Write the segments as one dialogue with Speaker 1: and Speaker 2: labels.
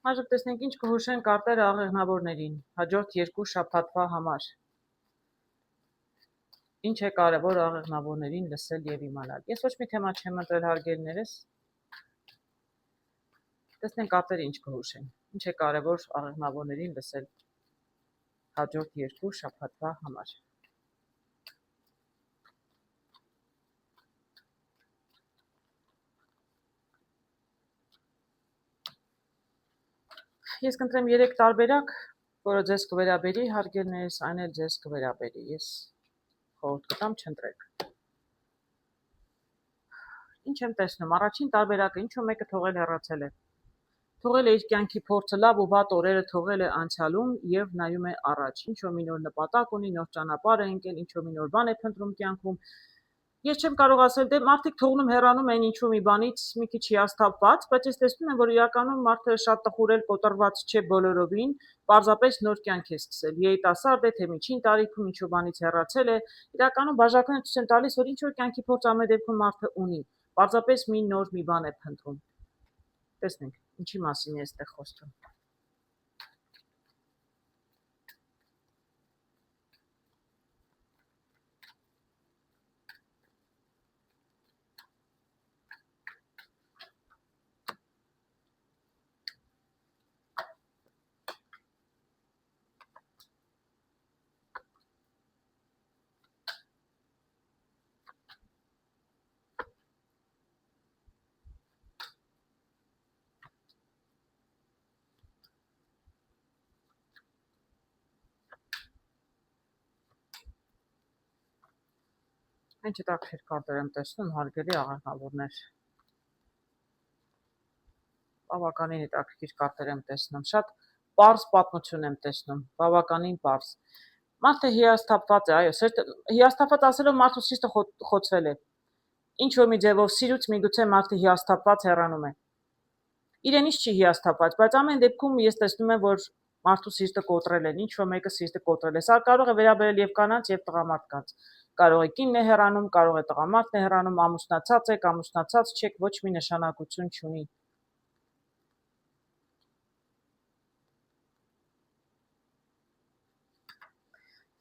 Speaker 1: Այժմ տեսնենք ինչ կհուշեն կարտերը աղեղնավորներին հաջորդ 2 շաբաթվա համար։ Ինչ է կարևոր աղեղնավորներին լսել եւ իմանալ։ Ես ոչ մի թեմա չեմ ընտրել հարգելիներս։ Տեսնենք կարտերը ինչ կհուշեն։ Ինչ է կարևոր աղեղնավորներին լսել հաջորդ 2 շաբաթվա համար։ Ես կընտրեմ 3 տարբերակ, որը ձեզ կվերաբերի հարգելիներս, այն էլ ձեզ կվերաբերի։ Ես խորհուրդ կտամ չընտրեք։ Ինչ եմ տեսնում, առաջին տարբերակը ինչու մեկը թողել հեռացել է։ Թողել է իր կյանքի փորձը, լավ ու վատ օրերը թողել է անցյալում եւ նայում է առաջ։ Ինչ-որ մի նոր նպատակ ունի, նոր ճանապարհ է ընկել, ինչ-որ մի նոր բան է փնտրում կյանքում։ Ես չեմ կարող ասել, դե մարդիկ թողնում հեռանում են ինչ-որ մի բանից մի քիչ հիասթափված, բայց ես տեսնում եմ, որ իրականում մարդը շատ տխուրել, կոտրված չէ բոլորովին, պարզապես նոր կյանք է սկսել։ Երիտասարդ է, թե միջին տարիքում ինչ-որ բանից հեռացել է, իրականում բաժակները ցույց են տալիս, որ ինչ-որ կյանքի փորձ ամեն դեպքում մարդը ունի, պարզապես մի նոր մի բան է փնտրում։ Տեսնենք, ինչի մասին է այստեղ խոսքը։ Ինչ հետաքրքիր կարտեր եմ տեսնում, հարգելի աղեղնավորներ։ Բավականին հետաքրքիր կարտեր եմ տեսնում, շատ պարզ պատմություն եմ տեսնում, բավականին պարզ։ Մարդը հիասթափված է, այո, հիասթափված ասելով մարդու սիրտը խոցվել է։ Ինչ որ մի ձևով սիրուց միգուցե մարդը հիասթափված հեռանում է։ Իրենից չի հիասթափված, բայց ամեն դեպքում ես տեսնում եմ, որ մարդու սիրտը կոտրել են, ինչ որ մեկը սիրտը կոտրել է։ Սա կարող է վերաբերել եւ կանանց եւ տղամարդկանց։ Կարող է կինն է հեռանում, կարող է տղամարդն է հեռանում, ամուսնացած եք, ամուսնացած չեք, ոչ մի նշանակություն չունի։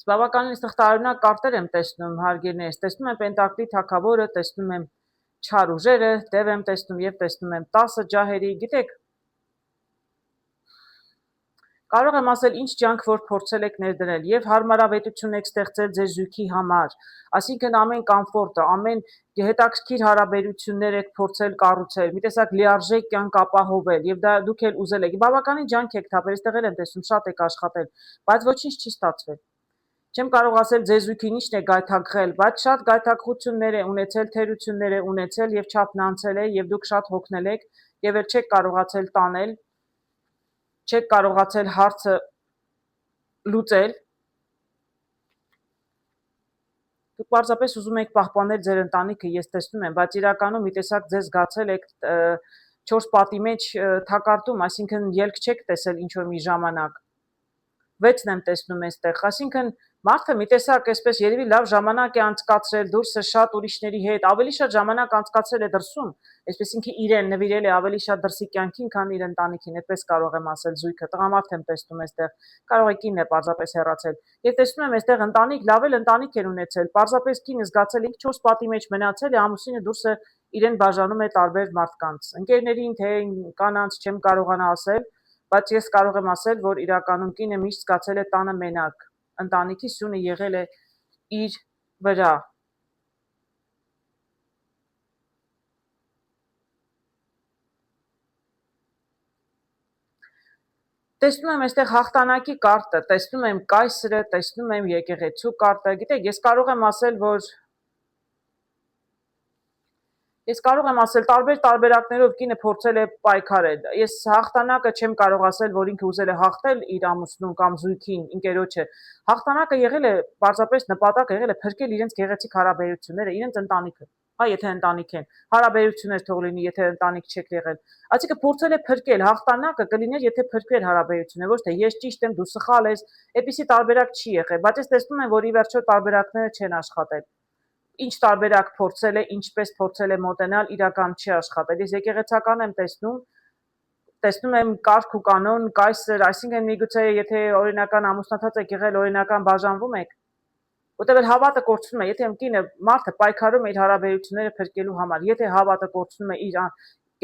Speaker 1: Բավականին այստեղ տարօրինակ կարտեր եմ տեսնում, հարգելիներս, տեսնում եմ Պենտակլի թագավորը, տեսնում եմ չար ուժերը, դև եմ տեսնում եւ տեսնում եմ 10 ջահերի, գիտեք, կարող եմ ասել ինչ ջանք որ փորձել եք ներդրել եւ հարմարավետություն եք ստեղծել ձեր զույգի համար, այսինքն ամեն կոմֆորտը, ամեն հետաքրքիր հարաբերություններ եք փորձել կառուցել, մի տեսակ լիարժեք կյանք ապահովել եւ դա դուք էլ ուզել եք, բավականին ջանք եք թափել, այստեղ էլ եմ տեսնում շատ եք աշխատել, բայց ոչինչ չի ստացվել։ Չեմ կարող ասել ձեր զույգին ինչն է գայթակղել, բայց շատ գայթակղություններ է ունեցել, թերություններ է ունեցել եւ չափն անցել է եւ դուք շատ հոգնել եք եւ էլ չեք կարողացել տանել, չեք կարողացել հարցը լուծել։ Դուք պարզապես ուզում եք պահպանել ձեր ընտանիքը, ես տեսնում եմ, բայց իրականում մի տեսակ ձեզ զգացել եք 4 պատի մեջ թակարդում, այսինքն ելք չեք տեսել ինչ որ մի ժամանակ։ 6-ն եմ տեսնում այստեղ, այսինքն մարդը մի տեսակ այսպես երևի լավ ժամանակ է անցկացրել դուրսը շատ ուրիշների հետ, ավելի շատ ժամանակ անցկացրել է դրսում, այսպես ինքը իրեն նվիրել է ավելի շատ դրսի կյանքին, քան իր ընտանիքին, այդպես կարող եմ ասել զույգը, տղամարդ եմ տեսնում այստեղ, կարող է կինն է պարզապես հեռացել։ Եվ տեսնում եմ այստեղ ընտանիք, լավ էլ ընտանիք են ունեցել, պարզապես կինը զգացել ինքը 4 պատի մեջ մնացել է, ամուսինը դուրսը իրեն բաժանում է տարբեր մարդկանց, ընկերներին, թե կանանց չեմ կարողանա ասել, բայց ես կարող եմ ասել, որ իրականում կինը միշտ զգացել է տանը մենակ, ընտանիքի սյունը եղել է իր վրա։ Տեսնում եմ այստեղ հաղթանակի կարտը, տեսնում եմ կայսրը, տեսնում եմ եկեղեցու կարտը, գիտեք, ես կարող եմ ասել տարբեր տարբերակներով կինը փորձել է պայքարել։ Ես հաղթանակը չեմ կարող ասել, որ ինքը ուզել է հաղթել իր ամուսնուն կամ զույգին, ընկերոջը։ Հաղթանակը եղել է պարզապես նպատակը եղել է փրկել իրենց գեղեցիկ հարաբերությունները, իրենց ընտանիքը։ Հա, եթե ընտանիք են, հարաբերություններ թող լինի, եթե ընտանիք չեք եղել։ Այսինքն փորձել է փրկել, հաղթանակը կլիներ, եթե փրկվեր հարաբերությունները, ոչ թե ես ճիշտ եմ, դու սխալ ես, այդպիսի տարբերակ չի եղել, բայց ես տեսնում եմ, որ ի վերջո տարբերակները չեն աշխատել։ Ինչ տարբերակ փորձել է, ինչպես փորձել է մոտենալ, իրական չի աշխատել։ Ես եկեղեցական եմ տեսնում, տեսնում եմ կարգ ու կանոն, կայսր, այսինքն միգուցե եթե օրինական ամուսնացած եք եղել, օրինական բաժանվում եք, որտեղ էլ հավատը կորցնում է, եթե կինը մարդը պայքարում է իր հարաբերությունները փրկելու համար, եթե հավատը կորցնում է իր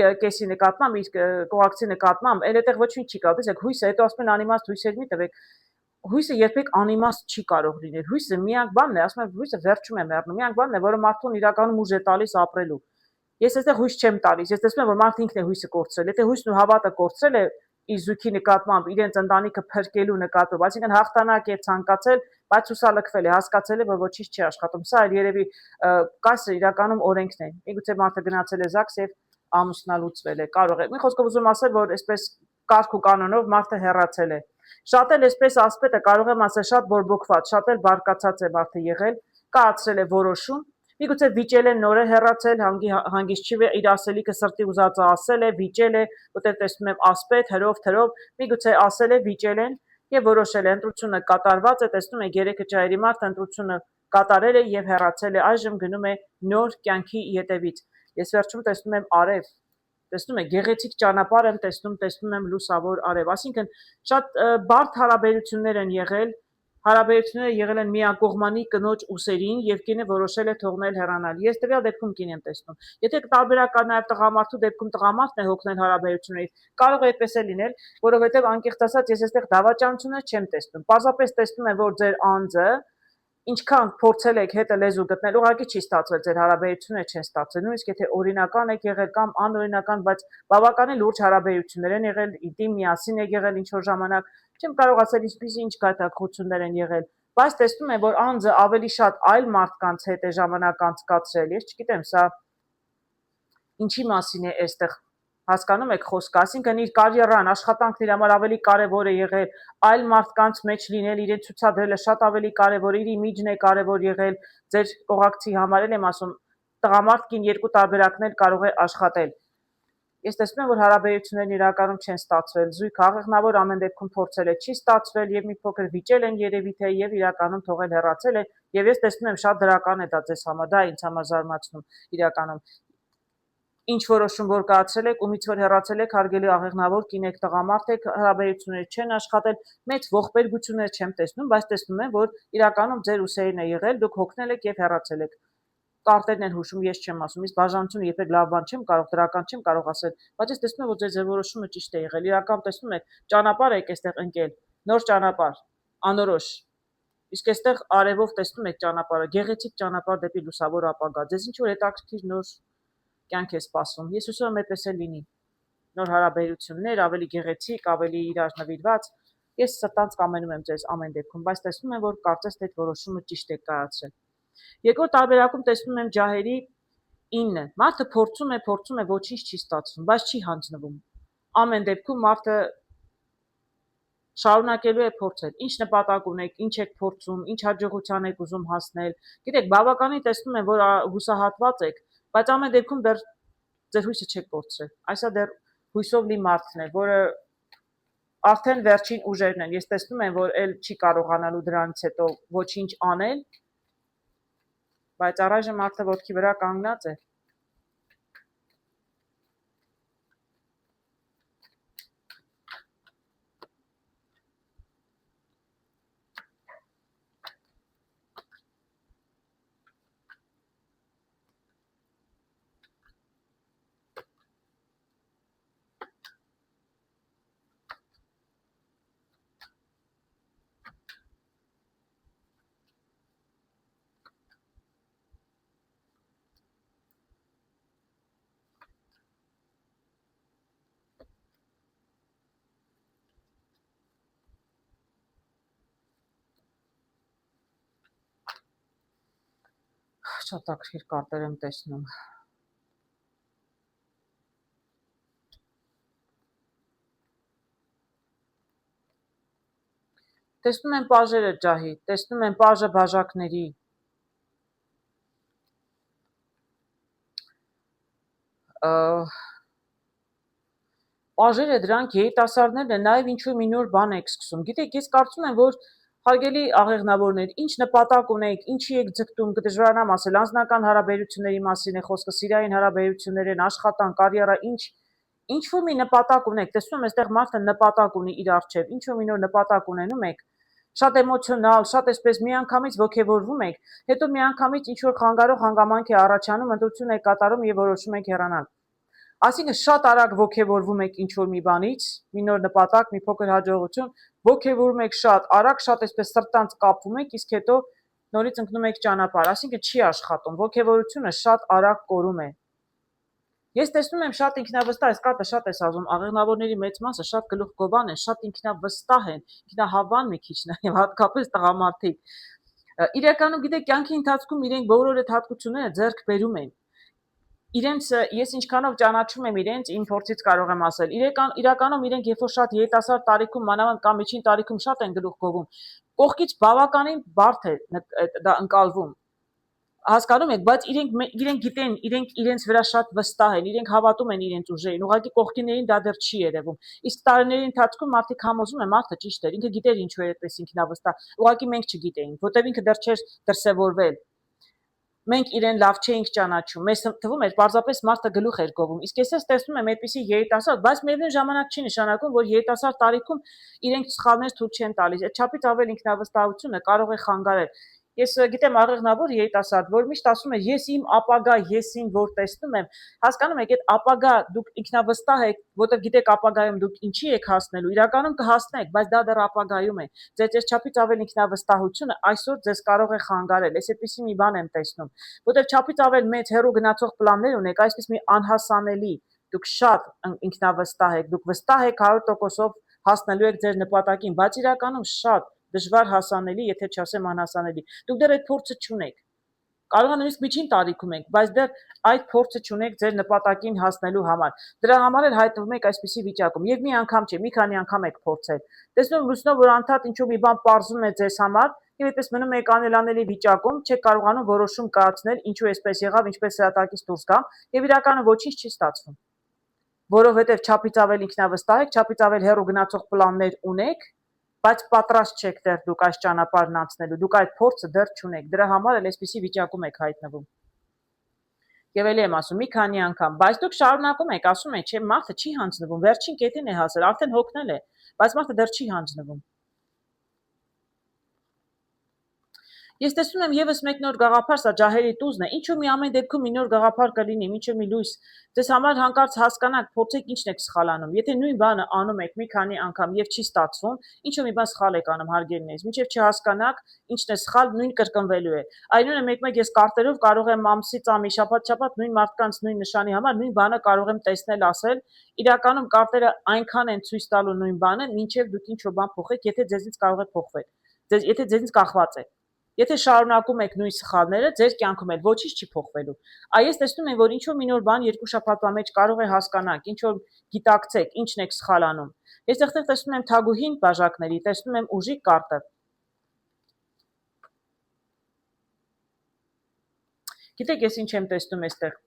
Speaker 1: կեսի նկատմամբ, իր կողակցի նկատմամբ, այլ այդտեղ ոչինչ չի կարող։ Տեսեք, հույսը, հետո ասում են անիմաստ հույսեր մի տվեք։ Հույսը երբեք անիմաստ չի կարող լինել։ Հույսը միակ բանն է, ասում եմ, հույսը վերջում է մեռնում։ Միակ բանն է, որը մարդուն իրականում ուժ է տալիս ապրելու։ Ես այստեղ հույս չեմ տալիս, ես տեսնում եմ, որ մարդը ինքն է հույսը կորցրել։ Եթե հույսն ու հավատը կորցրել է իր զույգի նկատմամբ, իրենց ընտանիքը փրկելու նկատմամբ, այսինքն հաղթանակ է ցանկացել, բայց հուսալքվել է, հասկացել է, որ ոչինչ չի աշխատում։ Սա էլ երևի կայսը իրականում օրենքն է։ Միգուցե մարդը գնացել է ԶԱԳՍ եւ ամուսնալուծվել է, կարող է։ Մի խոսքով ուզում ասել, որ այսպես կարգ ու կանոնով մարդը հեռացել է։ Շատ էլ այսպես ասպետը կարող եմ ասել շատ բորբոքված, շատ էլ բարկացած է մարդը եղել, կայացրել է որոշում, միգուցե վիճել է նորը հեռացել, հանգիստ չի իր ասելիքը սրտի ուզածը ասել է, վիճել է, որտեղ տեսնում եմ ասպետ, հրով, թրով, միգուցե ասել է, վիճել են եւ որոշել է, ընտրությունը կատարված է, տեսնում եք երեքը ճայրի մարդ ընտրությունը կատարել է եւ հեռացել է, այժմ գնում է նոր կյանքի ետևից։ Ես վերջում տեսնում եմ արև, տեսնում եք գեղեցիկ ճանապարհ եմ տեսնում եմ լուսավոր արև, այսինքն շատ բարդ հարաբերություններ են եղել, հարաբերությունները եղել են միակողմանի կնոջ ուսերին եւ կինը որոշել է թողնել հեռանալ։ Ես տվյալ դեպքում կին եմ տեսնում։ Եթե տարբերական նաեւ տղամարդու դեպքում տղամարդն է հոգնել հարաբերություններից, կարող է այդպես է լինել, որովհետեւ անկեղծ ասած ես այստեղ դավաճանություններ չեմ տեսնում։ Պարզապես տեսնում եմ, որ ձեր անձը ինչքան փորձել եք հետը լեզու գտնել, ուղղակի չի ստացվել, ձեր հարաբերությունները չեն ստացվել։ Նույնիսկ եթե օրինական եք եղել կամ անօրինական, բայց բավականին լուրջ հարաբերություններ են եղել, ինտիմ միասին եք եղել ինչ-որ ժամանակ, չեմ կարող ասել ինչ գայթակղություններ են եղել, բայց տեսնում եմ, որ անձը ավելի շատ այլ մարդկանց հետ է ժամանակ անցկացրել։ Ես չգիտեմ, սա ինչի մասին է այստեղ հասկանում եք խոսքը, այսինքն իր կարիերան, աշխատանքն իր համար ավելի կարևոր է եղել, այլ մարդկանց մեջ լինել, իրեն ցուցադրելը շատ ավելի կարևոր, իր իմիջն է կարևոր եղել, ձեր կողակցի համար եմ ասում, տղամարդ կին երկու տարբերակներ կարող է աշխատել։ Ես տեսնում եմ, որ հարաբերություններն իրականում չեն ստացվել, զույգ աղեղնավոր ամեն դեպքում փորձել է, չի ստացվել եւ մի փոքր վիճել են երևի թե եւ իրականում թողել հեռացել է եւ ես տեսնում եմ շատ դրական է դա ձեզ համար, դա ինձ համար զարմացնում իրականում։ Ինչ որոշում որ կայացրել եք, ումից որ հեռացել եք, հարգելի աղեղնավոր կին եք, տղամարդ եք, հարաբերությունները չեն աշխատել, մեծ ողբերգություններ չեմ տեսնում, բայց տեսնում եմ, որ իրականում ձեր ուսերին է եղել, դուք հոգնել եք եւ հեռացել եք։ Կարտերն են հուշում, ես չեմ ասում, իսկ բաժանությունը երբեք լավ բան չեմ կարող, դրական չեմ կարող ասել, բայց ես տեսնում եմ, որ ձեր որոշումը ճիշտ է եղել։ Իրական տեսնում եք, ճանապարհ եք այստեղ ընկել, նոր ճանապարհ, անորոշ։ Իսկ այստեղ արևով տեսնում եք ճանապարհը, գեղեցիկ ճանապարհ դեպի լուսավոր ապագա։ Ձեզ ինչ որ հետաքրքիր նոր կյանք է սպասում։ Ես հուսում եմ այդպես էլ լինի։ Նոր հարաբերություններ, ավելի գեղեցիկ, ավելի իրար նվիրված։ Ես սրտանց կամենում եմ ձեզ ամեն դեպքում, բայց տեսնում եմ, որ կարծես թե այդ որոշումը ճիշտ է կայացրել։ Երկրորդ տարբերակում տեսնում եմ ջահերի 9։ Մարդը փորձում է, ոչինչ չի ստացվում, բայց չի հանձնվում։ Ամեն դեպքում մարդը շարունակելու է փորձել։ Ինչ նպատակ ունեք, ինչ եք փորձում, ինչ հաջողության եք ուզում հասնել։ Գիտեք, բավականին տեսնում եմ, որ հուսահատված եք, բայց ամեն դեպքում դեռ ձեր հույսը չեք կորցրել։ Այսա դեռ հույսով լի մարդն է, որը արդեն վերջին ուժերն են։ Ես տեսնում եմ, որ էլ չի կարողանալու դրանից հետո ոչինչ անել, բայց առայժմ մարդը ոտքի վրա կանգնած է։ Շատ ակրիր կարտեր եմ տեսնում։ Տեսնում եմ պաժերը ջահի, տեսնում եմ պաժը բաժակների։ Պաժերը դրանք երիտասարդներն են, նաև ինչ-որ մի նոր բան եք սկսում։ Գիտեք, ես կարծում եմ, որ հարգելի աղեղնավորներ, ինչ նպատակ ունեք, ինչի եք ձգտում, կդժվարանամ ասել, անձնական հարաբերությունների մասին է խոսքը, սիրային հարաբերություններ են, աշխատանք, կարիերա, ինչ որ մի նպատակ ունեք, տեսնում եմ, այստեղ մարդը նպատակ ունի իր առջև, ինչ որ մի նոր նպատակ ունենում եք, շատ էմոցիոնալ, շատ այսպես միանգամից ոգևորվում եք, հետո միանգամից ինչ որ խանգարող հանգամանք է առաջանում, ընտրություն եք կատարում եւ որոշում եք հեռանալ։ Այսինքն շատ արագ ոգևորվում եք ինչ որ մի բանից, մի նոր նպատակ, մի փոքր հաջողություն, ոգևորվում եք շատ արագ, շատ այսպես սրտանց կապվում եք, իսկ հետո նորից ընկնում եք ճանապարհ, այսինքն չի աշխատում, ոգևորությունը շատ արագ կորում է։ Ես տեսնում եմ շատ ինքնավստահ, այս կարտը շատ էս ազում, աղեղնավորների մեծ մասը շատ գլուխգովան են, շատ ինքնավստահ են, ինքնահավան մի քիչ նաև հատկապես տղամարդիկ։ Իրականում գիտեք, կյանքի ընթացքում իրենք բոլոր այդ հատկությունները ձեռք բերում են։ Իրենց ես ինչքանով ճանաչում եմ իրենց, իմ փորձից կարող եմ ասել, իրականում իրենք երբ որ շատ երիտասարդ տարիքում, մանավանդ կամ միջին տարիքում շատ են գլուխգովում, կողքից բավականին բարդ է դա ընկալվում։ Հասկանում եք, բայց իրենք գիտեն, իրենք իրենց վրա շատ վստահ են, իրենք հավատում են իրենց ուժերին, ուղղակի կողքիներին դա դեռ չի երևում։ Իսկ տարիների ընթացքում մարդիկ համոզում են, մարդը ճիշտ էր, ինքը գիտեր ինչու է այդպես ինքնավստահ, ուղղակի մենք չգիտեինք, որտեղ ինքը դեռ չէր դրսևորվել։ Մենք իրեն լավ չէինք ճանաչում, մեզ թվում էր պարզապես մարդը գլուխ էր գովում, իսկ ես տեսնում եմ այդպիսի երիտասարդ, բայց միևնույն ժամանակ չի նշանակում, որ երիտասարդ տարիքում իրենք սխալներ թույլ չեն տալիս, այդ չափից ավել ինքնավստահությունը կարող է խանգարել։ Ես գիտեմ աղեղնավոր երիտասարդ, որ միշտ ասում է, ես իմ ապագա եսին որ տեսնում եմ, հասկանում եք, այդ ապագա դուք ինքնավստահ եք, որտեղ գիտեք ապագայում դուք ինչի եք հասնելու, իրականում կհասնեք, բայց դա դեռ ապագայում է։ Ձեր այս չափից ավել ինքնավստահությունը այսօր ձեզ կարող է խանգարել, ես այդպիսի մի բան եմ տեսնում, որտեղ չափից ավել մեծ հեռու գնացող պլաններ ունեք, այսպես մի անհասանելի, դուք շատ ինքնավստահ եք, դուք վստահ եք 100%-ով հասնելու եք ձեր նպատակին, բայց իրականում շատ դժվար հասանելի, եթե չասեմ անհասանելի։ Դուք դեռ այդ փորձը չունեք։ Կարող է նույնիսկ միջին տարիքում եք, բայց դեռ այդ փորձը չունեք ձեր նպատակին հասնելու համար։ Դրա համար էլ հայտնվում եք այսպիսի վիճակում։ Եվ մի անգամ չէ, մի քանի անգամ եք փորձել։ Տեսնում լուսնով որ անդադ ինչ-որ մի բան պարզում է ձեզ համար, եւ այդպես մնում եք անելանելի վիճակում, չեք կարողանում որոշում կայացնել, ինչու էսպես եղավ, ինչպես հրատակից դուրս գամ, եւ իրականում ոչինչ չի ստացվում։ Որովհետեւ չափից ավել ինքնավստահ եք, չափից ավել հեռու գնացող պլաններ ունեք, բայց պատրաստ չեք դեռ դուք այս ճանապարհն անցնելու, դուք այդ փորձը դեռ չունեք, դրա համար էլ այսպիսի վիճակում եք հայտնվում։ Եվ ելի եմ ասում, մի քանի անգամ, բայց դուք շարունակում եք, ասում եք, չէ, մարդը չի հանձնվում, վերջին կետին է հասել, արդեն հոգնել է, բայց մարդը դեռ չի հանձնվում։ Ես տեսնում եմ եւս մեկ նոր գաղափար, սա ջահերի տուզն է, ինչու մի ամեն դեպքում մի նոր գաղափար կլինի, ինչու մի լույս, ձեզ համար հանկարծ հասկանաք, փորձեք ինչն եք սխալանում, եթե նույն բանը անում եք մի քանի անգամ եւ չի ստացվում, ինչու մի բան սխալ եք անում հարգելիներս, մինչեւ չհասկանաք ինչն է սխալ, նույն կրկնվելու է։ Այնուհետև մեկ-մեկ ես կարտերով կարող եմ ամսից ամի, շաբաթ-շաբաթ նույն մարդկանց նույն նշանի համար նույն բանը կարող եմ տեսնել, ասել, իրականում կարտերը այնքան են ցույց տալու նույն բանը, մինչեւ դուք ինչ-որ բան փոխեք, եթե ձեզից կարող է փոխվել, եթե ձեզից կախված է։ Եթե շարունակում եք նույն սխալները, ձեր կյանքում էլ ոչինչ չի փոխվելու։ Այս տեսնում եմ, որ ինչ-որ մի նոր բան երկու շաբաթվա մեջ կարող է հասկանաք, ինչ որ գիտակցեք, ինչն եք սխալանում։ Ես այստեղ տեսնում եմ թագուհին բաժակների, տեսնում եմ ուժի կարտը։ Գիտեք, ես ինչ եմ տեսնում այստեղ։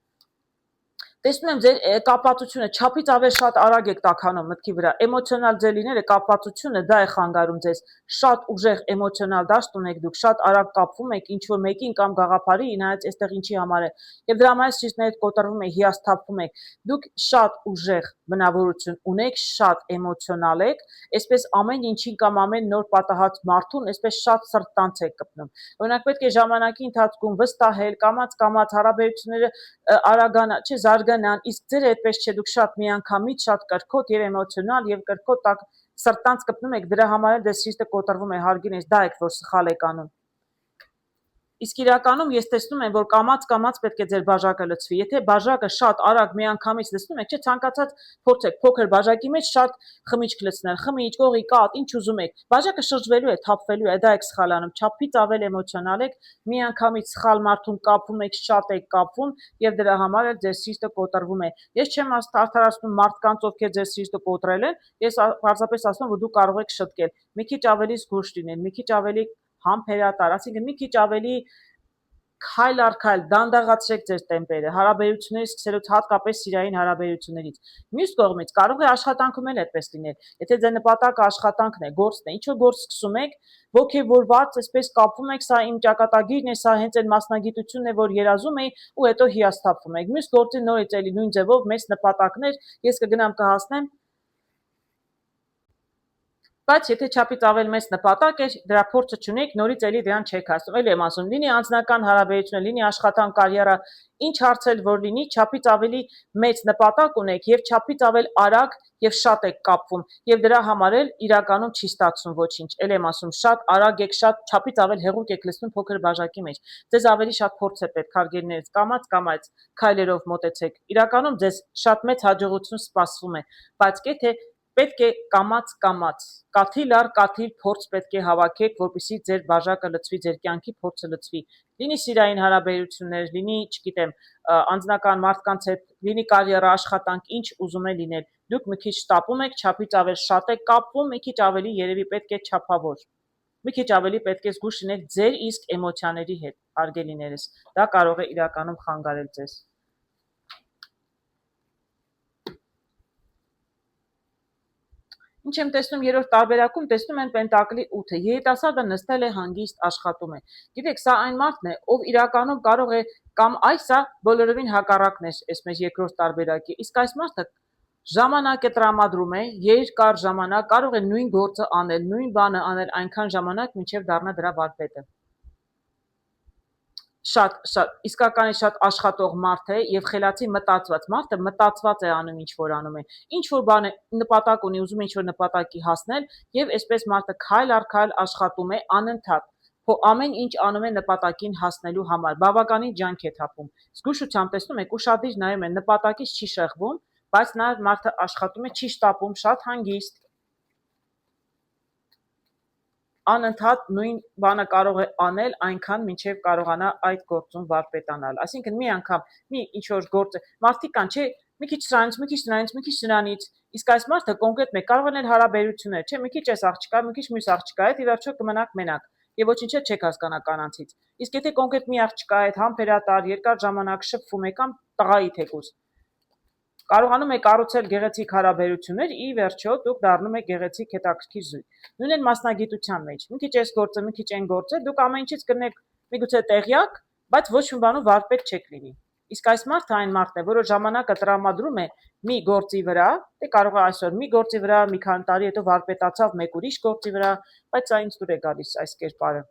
Speaker 1: Տեսնում եմ ձեր կապվածությունը չափից ավել շատ արագ եք տաքանում մտքի վրա, էմոցիոնալ ձեր լինելը կապվածությունը դա է խանգարում ձեզ, շատ ուժեղ էմոցիոնալ դաշտ ունեք դուք, շատ արագ կապվում եք ինչ-որ մեկին կամ գաղափարի, նայած այստեղ ինչի համար է, եւ դրա համար ճիշտ կոտրվում եք, հիասթափվում եք, դուք շատ ուժեղ բնավորություն ունեք, շատ էմոցիոնալ եք, այսպես ամեն ինչին կամ ամեն նոր պատահած մարդուն, այսպես շատ սրտանց եք կպնում։ Օրինակ պետք է ժամանակի ընթացքում վստահել, կամաց հարաբերությունները արագանա, չէ, զարգանան, իսկ ձերը այդպես չէ, դուք շատ միանգամից, շատ կրքոտ եւ էմոցիոնալ եւ կրքոտ տակ սրտանց կպնում եք, դրա համար էլ դες սիրտը կոտրվում է հարգին, դա եք որ սխալ եք անում։ Իսկ իրականում ես տեսնում եմ, որ կամաց պետք է ձեր բաժակը լցվի։ Եթե բաժակը շատ արագ միանգամից լցնում եք, չէ, ցանկացած փորձեք փոքր բաժակի մեջ շատ խմիչք լցնել, խմիչք, օղի, կաթ, ինչ ուզում եք։ Բաժակը շրջվելու է, թափվելու է, դա եք սխալանում։ Չափից ավել էմոցիոնալ եք, միանգամից սխալ մարդուն կապվում եք, շատ եք կապվում եւ դրա համար էլ ձեր սիրտը կոտրվում է։ Ես չեմ արդարացնում մարդկանց, ովքեր ձեր սիրտը կոտրել են, ես պարզապես ասում եմ, որ դուք կարող եք շտկել։ Մի քիչ ավելի զգույշ լինել, մի քիչ ավելի համբերատար, այսինքն մի քիչ ավելի քայլ առ քայլ դանդաղացրեք ձեր տեմպերը, հարաբերությունները սկսելուց հատկապես սիրային հարաբերություններից։ Մյուս կողմից կարող է աշխատանքում էլ այդպես լինել։ Եթե ձեր նպատակը աշխատանքն է, գործն է, ինչ որ գործ սկսում եք, ոգևորված, այսպես կապվում եք, սա իմ ճակատագիրն է, սա հենց այն մասնագիտությունն է, որ երազում էի, ու հետո հիասթափվում եք։ Մյուս գործին նորից էլի նույն ձևով մեծ նպատակներ, ես կգնամ կհասնեմ, բայց եթե չափից ավել մեծ նպատակ է, դրա փորձը չունեք, նորից էլի դրան չեք հասնում։ Էլի եմ ասում, լինի անձնական հարաբերությունը, լինի աշխատանք, կարիերա, ինչ հարց էլ որ լինի, չափից ավելի մեծ նպատակ ունեք եւ չափից ավել արագ եւ շատ եք կապվում եւ դրա համար էլ իրականում չի ստացվում ոչինչ։ Էլ եմ ասում, շատ արագ եք, շատ չափից ավել հեղուկ եք լցնում փոքր բաժակի մեջ։ Ձեզ ավելի շատ փորձ է պետք, հարգելիներս, կամած քայլերով մոտեցեք։ Իրականում ձեզ շատ մեծ հաջողություն սպասվում է, բայց պետք է կամած, կաթիլ առ կաթիլ փորձ պետք է հավաքեք, որպեսզի ձեր բաժակը լցվի, ձեր կյանքի փորձը լցվի։ Լինի սիրային հարաբերություններ, լինի, չգիտեմ, անձնական մարդկանց հետ, լինի կարիերա, աշխատանք, ինչ ուզում է լինել։ Դուք մի քիչ շտապում եք, չափից ավել շատ եք կապվում, մի քիչ ավելի երևի պետք է չափավոր։ Մի քիչ ավելի պետք է զգույշ լինեք ձեր իսկ էմոցիաների հետ, հարգելիներս։ Դա կարող է իրականում խանգարել ձեզ։ Ինչ եմ տեսնում երրորդ տարբերակում, տեսնում են Պենտակլի 8-ը։ Երիտասարդը նստել է հանգիստ աշխատում է։ Գիտեք, սա այն մարդն է, ով իրականում կարող է կամ սա բոլորովին հակառակն է այս մեր երկրորդ տարբերակի։ Իսկ այս մարդը ժամանակ է տրամադրում է, երկար ժամանակ կարող է նույն գործը անել, նույն բանը անել այնքան ժամանակ, մինչև դառնա դրա վարպետը։ Շատ իսկականի շատ աշխատող մարդ է եւ խելացի մտածված մարդը մտածված է անում ինչ որ անում է, ինչ որ բան է նպատակ ունի, ուզում է ինչ որ նպատակի հասնել եւ այսպես մարդը քայլ առ քայլ աշխատում է անընդհատ, ամեն ինչ անում է նպատակին հասնելու համար, բավականին ջանք է թափում, զգուշությամբ տեսնում եք, ուշադիր նայում են, նպատակից չի շեղվում, բայց նա մարդը աշխատում է, չի շտապում, շատ հանգիստ, անընդհատ նույն բանը կարող է անել այնքան մինչև կարողանա այդ գործում վարպետանալ։ Այսինքն մի անգամ մի ինչ որ գործ մարդիկ կան, չէ, մի քիչ սրանից, մի քիչ սրանից, մի քիչ սրանից, իսկ այս մարդը կոնկրետ մեկ կարող են հարաբերություններ, չէ, մի քիչ այս աղջկա, մի քիչ մյուս աղջկա հետ, ի վերջո կմնաք մենակ եւ ոչինչ չեք հասկանա կանանցից։ Իսկ եթե կոնկրետ մի աղջկա հետ համբերատար երկար ժամանակ շփվում եք կամ տղայի թեկուզ կարողանում եք կառուցել գեղեցիկ հարաբերություններ, ի վերջո դուք դառնում եք գեղեցիկ հետաքրքիր զույգ։ Նույնն էլ մասնագիտության մեջ։ Մի քիչ այս գործը, մի քիչ այն գործը, դուք ամեն ինչից կնեք միգուցե տեղյակ, բայց ոչ մի բանում վարպետ չեք լինի։ Իսկ այս մարդը այն մարդն է, որը ժամանակը տրամադրում է մի գործի վրա, դե կարող է այսօր մի գործի վրա, մի քանի տարի հետո վարպետացավ մեկ ուրիշ գործի վրա, բայց սա ինձ դուր է գալիս այս կերպարը։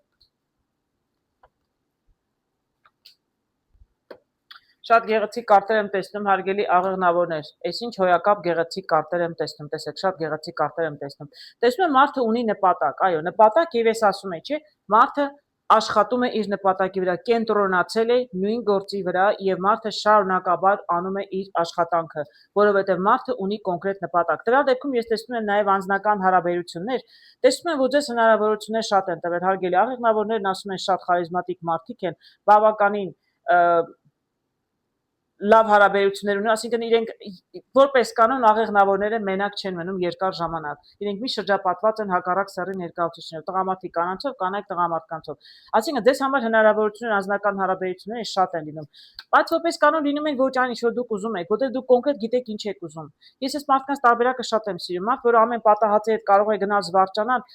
Speaker 1: Շատ գեղեցիկ կարտեր եմ տեսնում, հարգելի աղեղնավորներ, այս ինչ հոյակապ գեղեցիկ կարտեր եմ տեսնում, տեսեք, շատ գեղեցիկ կարտեր եմ տեսնում։ Տեսնում եմ մարդը ունի նպատակ, այո, նպատակ եւ ես ասում եմ, չէ, մարդը աշխատում է իր նպատակի վրա, կենտրոնացել է նույն գործի վրա եւ մարդը շարունակաբար անում է իր աշխատանքը, որովհետեւ մարդը ունի կոնկրետ նպատակ։ Դրա դեպքում ես տեսնում եմ նաեւ անձնական հարաբերություններ, տեսնում եմ, որ ձեզ հնարավորություններ շատ են տվել, հարգելի աղեղնավորներն ասում են շատ խարիզմատիկ մարդիկ են, բավականին լավ հարաբերություններ ունեն, այսինքն իրենք որպես կանոն աղեղնավորները մենակ չեն մնում երկար ժամանակ։ Իրենք մի շրջապատված են հակառակ սեռի ներկայացուցիչներով, տղամարդիկ կանանցով, կանայք տղամարդկանցով։ Այսինքն դες համար հնարավորություններ անձնական հարաբերությունները շատ են լինում։ Բայց որպես կանոն լինում են ոչ այն ինչ որ դուք ուզում եք, որտեղ դուք կոնկրետ գիտեք ինչ եք ուզում։ Ես այս մարդկանց տարբերակը շատ եմ սիրում, մարդ, որ ամեն պատահածի հետ կարող է գնալ զվարճանալ,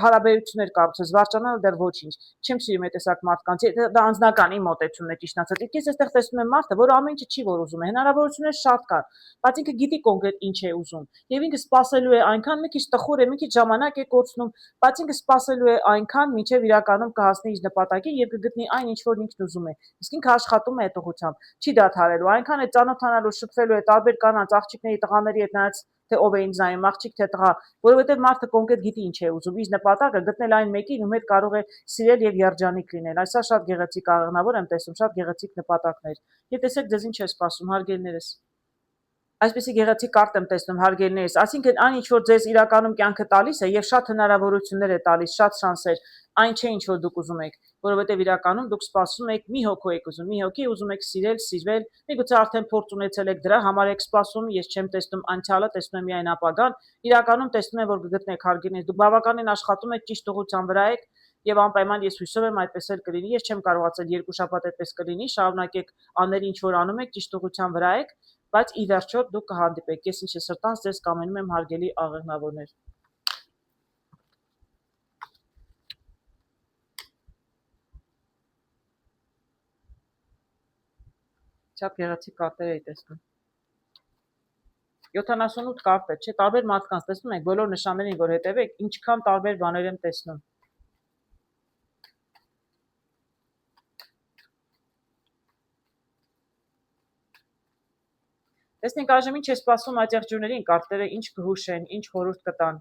Speaker 1: հարաբերություններ կառուցել, զվարճանալ դեռ ոչինչ։ Չեմ սիրում այդ տեսակ մարդկանց, դա անձնական իմ մոտեցումն է ճիշտ ասած։ Ես այստեղ տեսնում եմ մարդը, որ ամեն ինչ չի որ ուզում է, հնարավորություններ շատ կան, բայց ինքը գիտի կոնկրետ ինչ է ուզում եւ ինքը սпасելու է այնքան, մի քիչ տխուր է, մի քիչ ժամանակ է կորցնում, բայց ինքը սпасելու է այնքան, մինչեւ իրականում կհասնի իր նպատակին եւ կգտնի այն ինչ որ ինքն ուզում է։ Իսկ ինքը աշխատում է այդ ուղղությամբ, չի դադարելու, այնքան է ծանոթանալու, շփվելու է տարբեր կանանց, աղջիկների, տղաների հետ, նայած թե ով է ինձ նայում, աղջիկ թե տղա, որովհետեւ մարդը կոնկրետ գիտի ինչ է ուզում, իր նպատակը գտնել այն մեկին, ում հետ կարող է սիրել եւ երջանիկ լինել։ Այսա շատ գեղեցիկ աղեղնավոր եմ տեսնում, շատ գեղեցիկ նպատակներ։ Եվ տեսեք, ձեզ ինչ է սպասում, հարգելիներս։ Այսպեսի գեղեցիկ կարտ եմ տեսնում, հարգելիներս, այսինքն այն ինչ որ ձեզ իրականում կյանքը տալիս է եւ շատ հնարավորություններ է տալիս, շատ շանսեր, այն չէ ինչ որ դուք ուզում եք, որովհետեւ իրականում դուք սպասում եք մի հոգու եք ուզում, մի հոգի ուզում եք սիրել, սիրվել, միգուցե արդեն փորձ ունեցել եք դրա համար եք սպասում, ես չեմ տեսնում անցյալը, տեսնում եմ միայն ապագան, իրականում տեսնում եմ որ կգտնեք հարգելիներս, դուք բավականին աշխատում եք, ճիշտ ուղղության վրա եք եւ անպայման ես հույսով եմ այդպես էլ կլինի։ Ես չեմ կարողացել երկու շաբաթ այդպես կլինի, շարունակեք անել ինչ որ անում եք, ճիշտ ուղղության վրա եք, բայց ի վերջո դուք կհանդիպեք։ Ես ինչ է սրտանց ձեզ կամենում եմ հարգելի աղեղնավորներ։ Չափ գեղեցիկ կարտեր էի տեսնում։ 78 կարտ է, չէ, տարբեր մարդկանց տեսնում եք, բոլոր նշաններին որ հետևեք, ինչքան տարբեր բաներ եմ տեսնում։ Տեսնենք այժմ ինչ է սպասում այդ եղջյուրներին, կարտերը ինչ կհուշեն, ինչ խորհուրդ կտան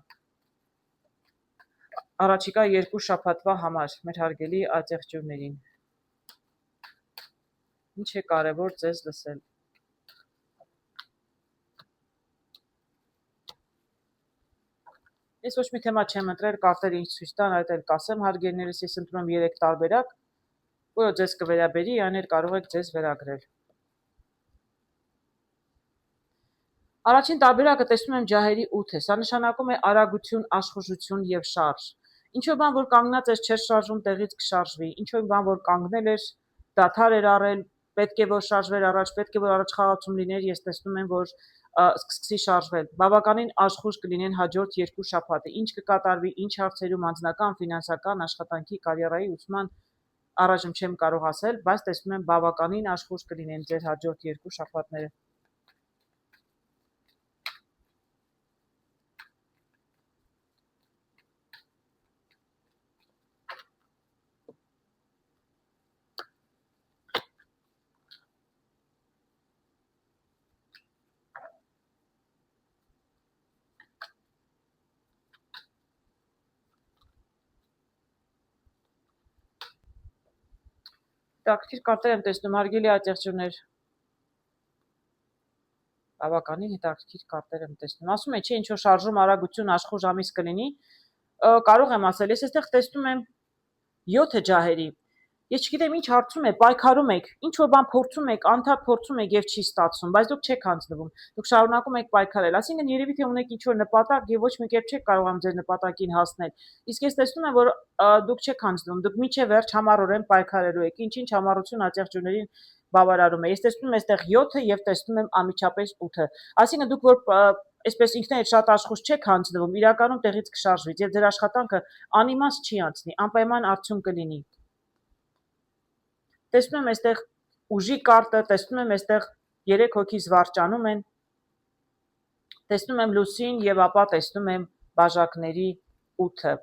Speaker 1: առաջիկա 2 շաբաթվա համար մեր հարգելի այդ եղջյուրներին։ Ինչ է կարևոր ձեզ լսել։ Ես ոչ մի թեմա չեմ ընտրել, կարտերը ինչ ցույց տան, այդ էլ կասեմ հարգելիներս, ես ընտրում եմ 3 տարբերակ, որը ձեզ կվերաբերի, այներ կարող եք ձեզ վերագրել։ Առաջին տարբերակը տեսնում եմ ջահերի 8 է, սա նշանակում է արագություն, աշխուժություն եւ շարժ։ Ինչ-որ բան, որ կանգնած էր, չէր շարժվում, տեղից կշարժվի, ինչ-որ բան, որ կանգնել էր, դադար էր առել, պետք է որ շարժվեր առաջ, պետք է որ առաջ խաղացում լիներ, ես տեսնում եմ, որ սկսի շարժվել։ Բավականին աշխուժ կլինեն հաջորդ 2 շաբաթը։ Ինչ կկատարվի, ինչ հարցերում անձնական, ֆինանսական, աշխատանքի, կարիերայի ուսման առայժմ չեմ կարող ասել, բայց տեսնում եմ բավականին աշխուժ կլինեն ձեր հաջորդ 2 շաբաթները։ Հետաքրքիր կարտեր եմ տեսնում, հարգելի աջակցություններ։ Բավականին հետաքրքիր կարտեր եմ տեսնում։ Ասում է, չէ, ինչ որ շարժում, արագություն, աշխուժ ամիս կլինի։ Կարող եմ ասել, ես այստեղ տեսնում եմ 7 ջահերի։ Ես չգիտեմ ինչ հարցում է, պայքարում եք, ինչ որ բան փորձում եք, անդադ փորձում եք եւ չի ստացվում, բայց դուք չեք հանձնվում։ Դուք շարունակում եք պայքարել։ Այսինքն երևի թե ունեք ինչ որ նպատակ եւ ոչ մի կերպ չեք կարողանում ձեր նպատակին հասնել։ Իսկ ես տեսնում եմ, որ դուք չեք հանձնվում, դուք միջև վերջ համառորեն պայքարելու եք։ Ինչ-ինչ համառություն աջակցություններին բավարարում է։ Ես տեսնում եմ այստեղ 7-ը եւ տեսնում եմ անմիջապես 8-ը։ Այսինքն դուք որ այսպես ինքներդ շատ աշխուժ չեք հանձնվում, իրականում տեղից կշարժվի եւ ձեր աշխատանքը անիմաստ չի անցնի, անպայման արդյունք կլինի։ Տեսնում եմ այստեղ ուժի կարտը, տեսնում եմ այստեղ 3 հոգի զվարճանում են, տեսնում եմ լուսին եւ ապա տեսնում եմ բաժակների 8-ը։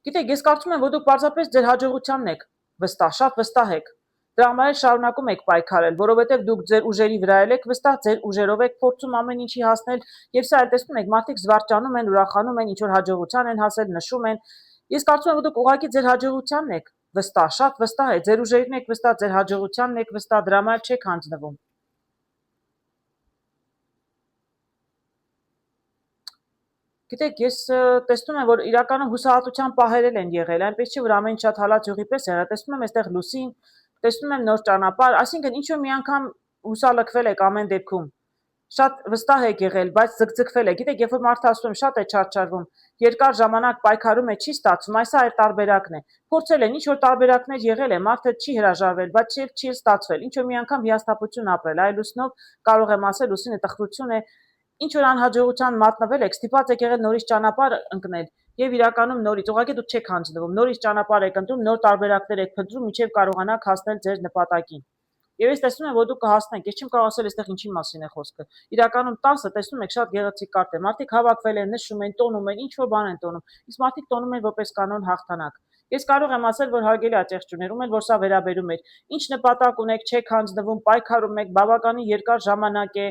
Speaker 1: Գիտեք, ես կարծում եմ, որ դուք պարզապես ձեր հաջողությանն եք վստահ, շատ վստահ եք։ Դրա համար էլ շարունակում եք պայքարել, որովհետև դուք ձեր ուժերի վրա եք վստահ, ձեր ուժերով եք փորձում ամեն ինչի հասնել, եւ սա էլ տեսնում եք, մարդիկ զվարճանում են, ուրախանում են, ինչ որ հաջողության են հասել, նշում են։ Ես կարծում եմ, որ դուք ուղղակի ձեր հաջողությանն եք վստահ, շատ վստահ եք, ձեր ուժերին եք վստահ, ձեր հաջողությանն եք վստահ, դրա համար չեք հանձնվում։ Գիտեք, ես տեսնում եմ, որ իրականում հուսահատության պահեր են եղել, այնպես չի, որ ամեն շատ հալած յուղի պես եղել, տեսնում եմ այստեղ լուսին, տեսնում եմ նոր ճանապարհ, այսինքն ինչ որ մի անգամ հուսալքվել եք ամեն դեպքում։ Շատ վստահ եք եղել, բայց ձգձգվել եք։ Գիտեք, երբ որ մարդը ասում եմ շատ է չարչարվում, երկար ժամանակ պայքարում է, չի ստացվում, այս այլ տարբերակն է։ Փորձել են, ինչ որ տարբերակներ եղել է, մարդը չի հրաժարվել, բայց չի ստացվել։ Ինչ որ մի անգամ հիասթափություն ապրել, այ լուսնով կարող եմ ասել, լուսինը տխրություն է, ինչ որ անհաջողության մատնվել եք, ստիպված եք եղել նորից ճանապարհ ընկնել եւ իրականում նորից, ուղղակի դուք չեք հանձնվում, նորից ճանապարհ եք ընտրում, նոր տարբերակներ եք փնտրում, մինչեւ կարողանաք հասնել ձեր նպատակին։ Եվ ես տեսնում եմ, որ դուք կհասնեք, ես չեմ կարող ասել այստեղ ինչի մասին է խոսքը։ Իրականում 10-ը տեսնում եք շատ գեղեցիկ կարտ է։ Մարդիկ հավաքվել են, նշում են, տոնում են, ինչ որ բան են տոնում։ Իսկ մարդիկ տոնում են որպես կանոն հաղթանակ։ Ես կարող եմ ասել, որ հարգելի աջակցություններ, ում էլ որ սա վերաբերում է, ինչ նպատակ ունեք, չեք հանձնվում, պայքարում եք, բավականին երկար ժամանակ է,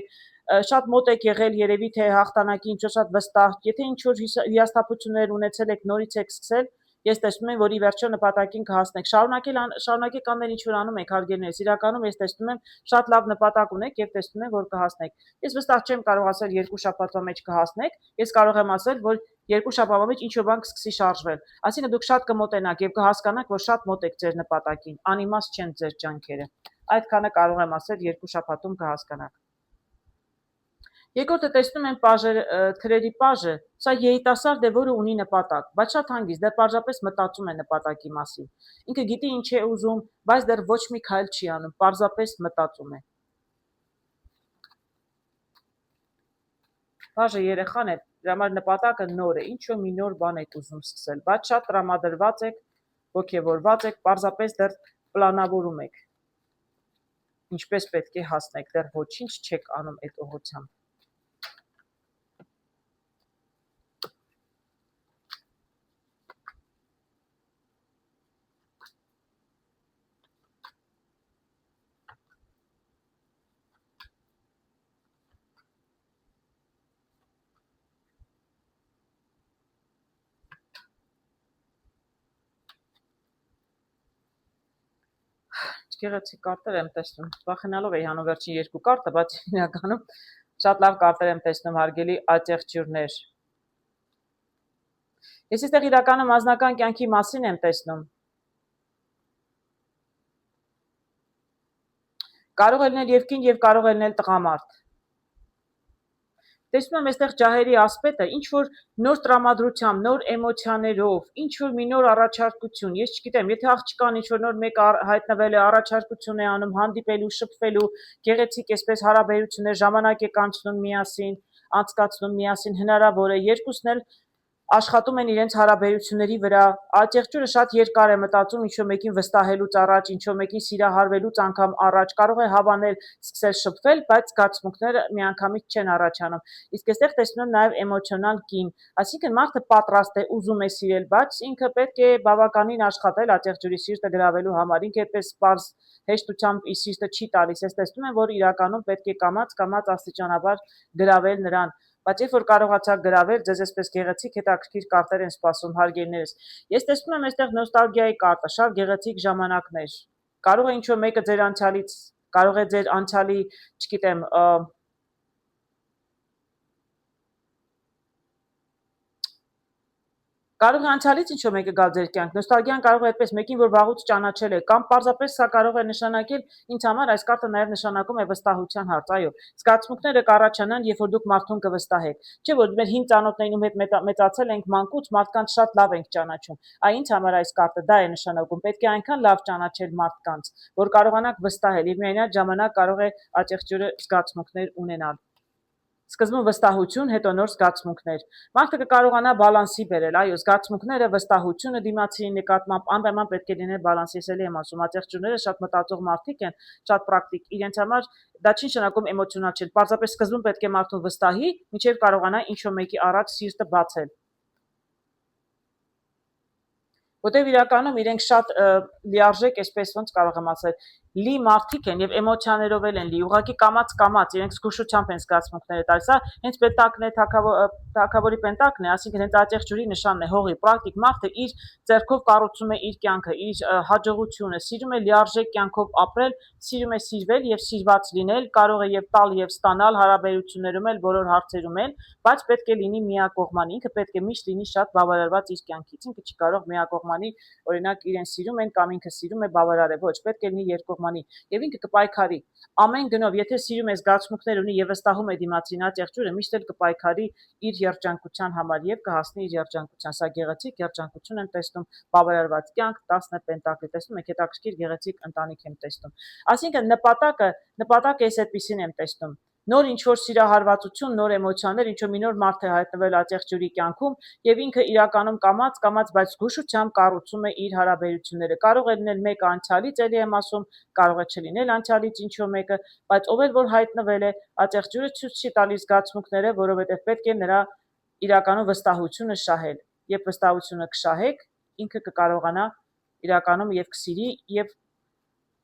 Speaker 1: շատ մոտ եք եղել երևի թե հաղթանակի ինչ որ շատ վստահ, եթե ինչ որ հիասթափություններ ունեցել եք, նորից եք սկսել, ես տեսնում եմ, որ ի վերջո նպատակին կհասնեք։ Շարունակեք անել ինչ որ անում եք, հարգելիներս, իրականում ես տեսնում եմ շատ լավ նպատակ ունեք եւ տեսնում եմ, որ կհասնեք։ Ես վստահ չեմ կարող ասել 2 շաբաթվա մեջ կհասնեք, ես կարող եմ ասել, որ 2 շաբաթվա մեջ ինչ որ բան կսկսի շարժվել։ Այսինքն դուք շատ կմոտենաք եւ կհասկանաք, որ շատ մոտ եք ձեր նպատակին, անիմաստ չեն ձեր ջանքերը։ Այդքանը կարող եմ ասել 2 շաբաթում կհասկանաք։ Երկրորդը տեսնում են թրերի պաժը, սա երիտասարդ է, որը ունի նպատակ, բայց շատ հանգիստ, դեռ պարզապես մտածում է նպատակի մասին։ Ինքը գիտի ինչ է ուզում, բայց դեռ ոչ մի քայլ չի անում, պարզապես մտածում է։ Բաժը երեխան է, դրա համար նպատակը նոր է, ինչ-որ մի նոր բան եք ուզում սկսել, բայց շատ տրամադրված եք, ոգևորված եք, պարզապես դեռ պլանավորում եք, ինչպես պետք է հասնեք, դեռ ոչինչ չեք անում այդ ուղղությամբ։ Գեղեցիկ կարտեր եմ տեսնում, վախենալով էի հանում վերջին երկու կարտը, բայց իրականում շատ լավ կարտեր եմ տեսնում, հարգելի ատեղջյուրներ։ Ես այստեղ իրականում անձնական կյանքի մասին եմ տեսնում։ Կարող է լինել եւ կին եւ կարող է լինել տղամարդ։ Տեսնում եմ այստեղ ջահերի ասպետը, ինչ որ նոր տրամադրությամբ, նոր էմոցիաներով, ինչ որ մի նոր առաջարկություն, ես չգիտեմ, եթե աղջկան ինչ որ նոր մեկ հայտնվել է, առաջարկություն է անում, հանդիպելու, շփվելու, գեղեցիկ այսպես հարաբերություններ, ժամանակ եք անցնում միասին, անցկացնում միասին, հնարավոր է երկուսն էլ աշխատում են իրենց հարաբերությունների վրա, ատեղջյուրը շատ երկար է մտածում ինչ-որ մեկին վստահելուց առաջ, ինչ-որ մեկին սիրահարվելուց անգամ առաջ, կարող է հավանել, սկսել շփվել, բայց զգացմունքները միանգամից չեն առաջանում։ Իսկ այստեղ տեսնում եմ նաև էմոցիոնալ կին, այսինքն մարդը պատրաստ է, ուզում է սիրել, բայց ինքը պետք է բավականին աշխատել ատեղջյուրի սիրտը գրավելու համար, ինքը այդպես պարզ հեշտությամբ իր սիրտը չի տալիս, ես տեսնում եմ, որ իրականում պետք է կամաց աստիճանաբար գրավել նրան, բայց երբ որ կարողացաք գրավել, ձեզ այսպես գեղեցիկ հետաքրքիր կարտեր են սպասում, հարգելիներս։ Ես տեսնում եմ այստեղ նոստալգիայի կարտը, շատ գեղեցիկ ժամանակներ։ Կարող է ինչ-որ մեկը ձեր անցյալից, կարող է ձեր անցյալի, չգիտեմ, կարող է անցյալից ինչ-որ մեկը գալ ձեր կյանք, նոստալգիան կարող է այդպես մեկին, որ վաղուց ճանաչել եք, կամ պարզապես սա կարող է նշանակել, ինձ համար այս կարտը նաև նշանակում է վստահության հարց, այո, զգացմունքները կառաջանան, երբ որ դուք մարդուն կվստահեք, չէ՞ որ մեր հին ծանոթներում հետ մեծացել ենք մանկուց, մարդկանց շատ լավ ենք ճանաչում, ինձ համար այս կարտը դա է նշանակում, պետք է այնքան լավ ճանաչել մարդկանց, որ կարողանաք վստահել, եւ միայն այդ ժամանակ կարող է ատեղջյուրը զգացմունքներ ունենալ։ Սկզբում վստահություն, հետո նոր զգացմունքներ։ Մարդը կկարողանա բալանսի բերել, այո, զգացմունքները, վստահությունը դիմացի նկատմամբ անպայման պետք է լինել բալանսի, ես էլի եմ ասում, ատեղջյուրները շատ մտածող մարդիկ են, շատ պրակտիկ, իրենց համար դա չի նշանակում էմոցիոնալ չեն, պարզապես սկզբում պետք է մարդուն վստահի, մինչև կարողանա ինչ-որ մեկի առաջ սիրտը բացել։ Որտեւ իրականում իրենք շատ լիարժեք, այսպես ոնց կարող եմ ասել, լի մարդիկ են եւ էմոցիաներով էլ են լի, ուղղակի կամաց իրենք զգուշությամբ են զգացմունքները տալիս, սա հենց պետակն է, թագավորի պենտակն է, այսինքն հենց ատեղջյուրի նշանն է, հողի, պրակտիկ մարդը իր ձեռքով կառուցում է իր կյանքը, իր հաջողությունը, սիրում է լիարժեք կյանքով ապրել, սիրում է սիրվել եւ սիրված լինել, կարող է եւ տալ եւ ստանալ հարաբերություններում էլ, բոլոր հարցերում էլ, բայց պետք է լինի միակողմանի, ինքը պետք է միշտ լինի շատ բավարարված իր կյանքից, ինքը չի կարող միակողմանի, օրինակ իրեն սիրում են կամ ինքը սիրում է բավարար է, ոչ, պետք է լինի երկկողմանի եւ ինքը կպայքարի ամեն գնով, եթե սիրում է զգացմունքներ ունի եւ վստահում է դիմացին ատեղջյուրը, միշտ էլ կպայքարի իր երջանկության համար եւ կհասնի իր երջանկության, սա գեղեցիկ երջանկություն եմ տեսնում, բավարարված կյանք, 10 պենտակլ տեսնում եք, հետաքրքիր գեղեցիկ ընտանիք եմ տեսնում, այսինքն նպատակը ես այդպեսին եմ տեսնում, նոր ինչ-որ սիրահարվածություն, նոր էմոցիաներ, ինչ-որ մի նոր մարդ է հայտնվել ատեղջյուրի կյանքում եւ ինքը իրականում կամաց, բայց զգուշությամբ կառուցում է իր հարաբերությունները։ Կարող է լինել մեկը անցյալից, էլի եմ ասում, կարող է չլինել անցյալից ինչ-որ մեկը, բայց ով էլ որ հայտնվել է, ատեղջյուրը ցույց չի տալիս զգացմունքները, որովհետեւ պետք է նրա իրականում վստահությունը շահել։ Երբ վստահությունը կշահեք, ինքը կկարողանա իրականում եւ կսիրի եւ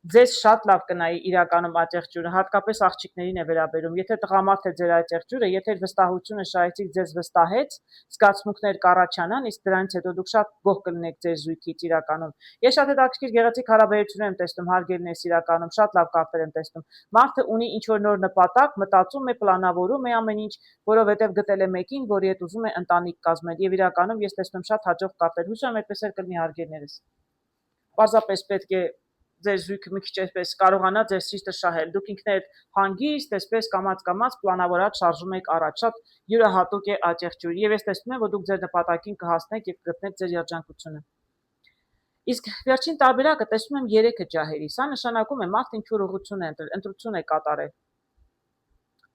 Speaker 1: ձեզ շատ լավ կնայի իրականում ատեղջյուրը, հատկապես աղջիկներին է վերաբերում, եթե տղամարդ է ձեր ատեղջյուրը, եթե վստահությունը շահեցիք, ձեզ վստահեց, զգացմունքներ կառաջանան, իսկ դրանից հետո դուք շատ գոհ կլինեք ձեր զույգից իրականում։ Ես շատ հետաքրքիր գեղեցիկ հարաբերություններ եմ տեսնում, հարգելիներս իրականում, շատ լավ կարտեր եմ տեսնում։ Մարդը ունի ինչ-որ նոր նպատակ, մտածում է, պլանավորում է ամեն ինչ, որովհետև գտել է մեկին, որի հետ ուզում է ընտանիք կազմել, եւ իրականում ես տեսնում շատ հաջող կարտեր, հուսով եմ այդպես էլ կլինի հարգելիներս։ Պարզապես պետք է ձեր զույգը մի քիչ այսպես կարողանա ձեր սիրտը շահել։ Դուք ինքներդ հանգիստ, այսպես կամաց պլանավորած շարժում եք առաջ, շատ յուրահատուկ է աճեղջուրը, եւ ես տեսնում եմ, որ դուք ձեր նպատակին կհասնեք եւ կգտնեք ձեր երջանկությունը։ Իսկ վերջին տարբերակը տեսնում եմ 3-ը ջահերի։ Սա նշանակում է մարդ ինչ-որ ընտրություն է կատարել։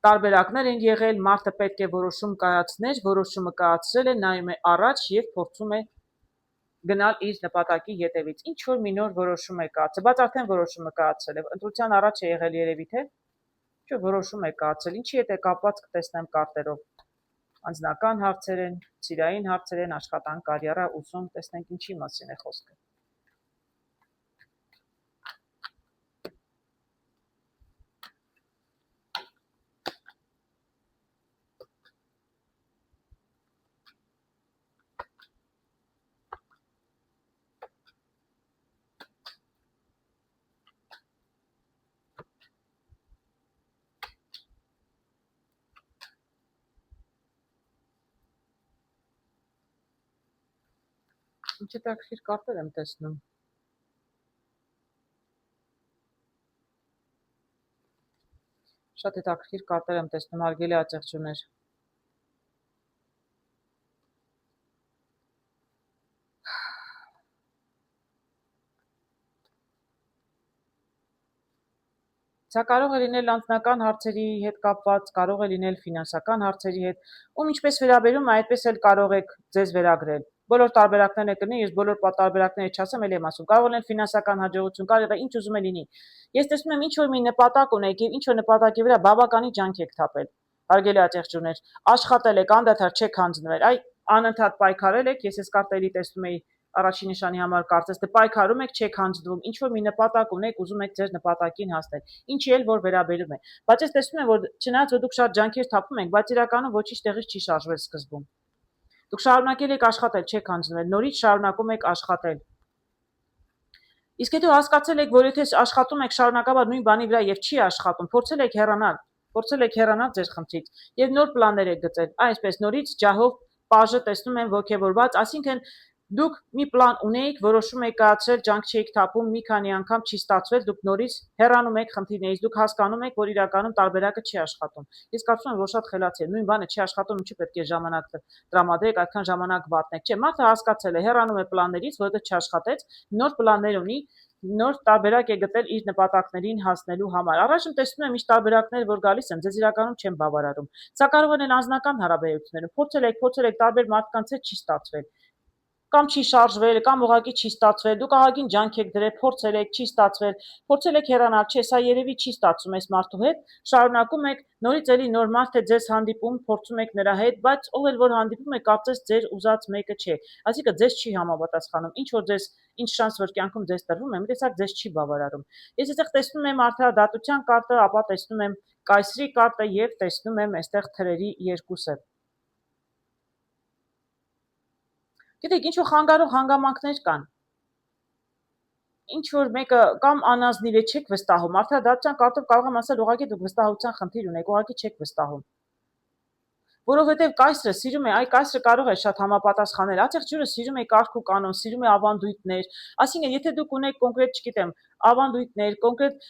Speaker 1: Տարբերակներ են եղել, մարդը պետք է որոշում կայացներ, որոշումը կայացրել է, նայում է առաջ եւ փորձում է գնալ իր նպատակի ետևից։ Ինչ որ մի նոր որոշում է կայացել, բայց արդեն որոշումը կայացել է։ Ընտրության առաջ է եղել երևի թե ինչ որոշում է կայացել։ Ինչի հետ է կապված կտեսնեմ կարտերով։ Անձնական հարցեր են, ծիրային հարցեր են, աշխատանք, կարիերա, ուսում, տեսնենք ինչի մասին է խոսքը։ Ինչ հետաքրքիր կարտեր եմ տեսնում։ Շատ հետաքրքիր կարտեր եմ տեսնում, հարգելի աջակցություններ։ Սա կարող է լինել անձնական հարցերի հետ կապված, կարող է լինել ֆինանսական հարցերի հետ, ում ինչպես վերաբերում է, այդպես էլ կարող եք ձեզ վերագրել։ Բոլոր տարբերակներն է կնի, ես բոլոր տարբերակները չասեմ, էլ եմ ասում, կարող են ֆինանսական հաջողություն, կարող է ինչ ուզում է լինի։ Ես տեսնում եմ ինչ որ մի նպատակ ունեք եւ ինչ որ նպատակի վրա բավականին ջանք եք թափել։ Հարգելի աջակցություններ, աշխատել եք, անդադար չեք հանձնվել, այ անընդհատ պայքարել եք, ես այս կարտերի տեսնում էի առաջին նշանի համար կարծես թե պայքարում եք, չեք հանձնվում, ինչ որ մի նպատակ ունեք, ուզում եք ձեր նպատակին հասնել, ինչի էլ որ վերաբերում է։ Բայց ես տեսնում եմ, որ չնայած որ դուք շատ ջանքեր թափում եք, բայց իրականում ոչինչ տեղից չի շարժվել սկզբում։ Դուք շարունակել եք աշխատել, չեք հանձնվել, նորից շարունակում եք աշխատել։ Իսկ հետո հասկացել եք, որ եթե աշխատում եք շարունակաբար նույն բանի վրա եւ չի աշխատում, փորձել եք հեռանալ ձեր խնդրից եւ նոր պլաններ եք գծել, այսպես նորից ջահով պաժը տեսնում եմ ոգևորված, այսինքն դուք մի պլան ունեիք, որոշում եք կայացրել, ջանք չէիք թափում, մի քանի անգամ չի ստացվել, դուք նորից հեռանում եք խնդիրներից, դուք հասկանում եք, որ իրականում տարբերակը չի աշխատում։ Ես կարծում եմ, որ շատ խելացի է, նույն բանը չի աշխատում, ինչու պետք է ժամանակ տրամադրեք, այդքան ժամանակ վատնեք։ Չէ, մարդը հասկացել է, հեռանում է պլաններից, որովհետեւ չաշխատեց, նոր պլաններ ունի, նոր տարբերակ է գտել իր նպատակներին հասնելու համար։ Առաջին տեսնում եմ ինչ տարբերակներ, որ գալիս են, ձեզ իրականում չեն բավարարում։ Սա կարող է լինել անձնական հարաբերություններում։ Փորձել եք տարբեր մարդկանց հետ չի ստացվել։ Կամ չի շարժվել, կամ ուղղակի չի ստացվել, դուք ահագին ջանք եք դրել, փորձել եք, չի ստացվել, փորձել եք հեռանալ, չէ, սա երևի չի ստացվում այս մարդու հետ, շարունակում եք, նորից էլի նոր մարդ է ձեզ հանդիպում, փորձում եք նրա հետ, բայց ով էլ որ հանդիպում է, կարծես ձեր ուզած մեկը չէ, այսինքն ձեզ չի համապատասխանում, ինչ որ ձեզ, ինչ շանս որ կյանքում ձեզ տրվում է, մի տեսակ ձեզ չի բավարարում։ Ես այստեղ տեսնում եմ արդարադատության կարտը, ապա տեսնում եմ կայսրի կարտը եւ տեսնում եմ այստեղ թրերի երկուսը։ Գիտեք, ինչ որ խանգարող հանգամանքներ կան։ Ինչ որ մեկը կամ անազնիվ է, չեք վստահում, արդարադատության կարտով կարող եմ ասել, ուղղակի դուք վստահության խնդիր ունեք, ուղղակի չեք վստահում։ Որովհետև կայսրը սիրում է, կայսրը կարող է շատ համապատասխանել, աջակցությունը սիրում է կարգ ու կանոն, սիրում է ավանդույթներ, այսինքն եթե դուք ունեք կոնկրետ, չգիտեմ, ավանդույթներ, կոնկրետ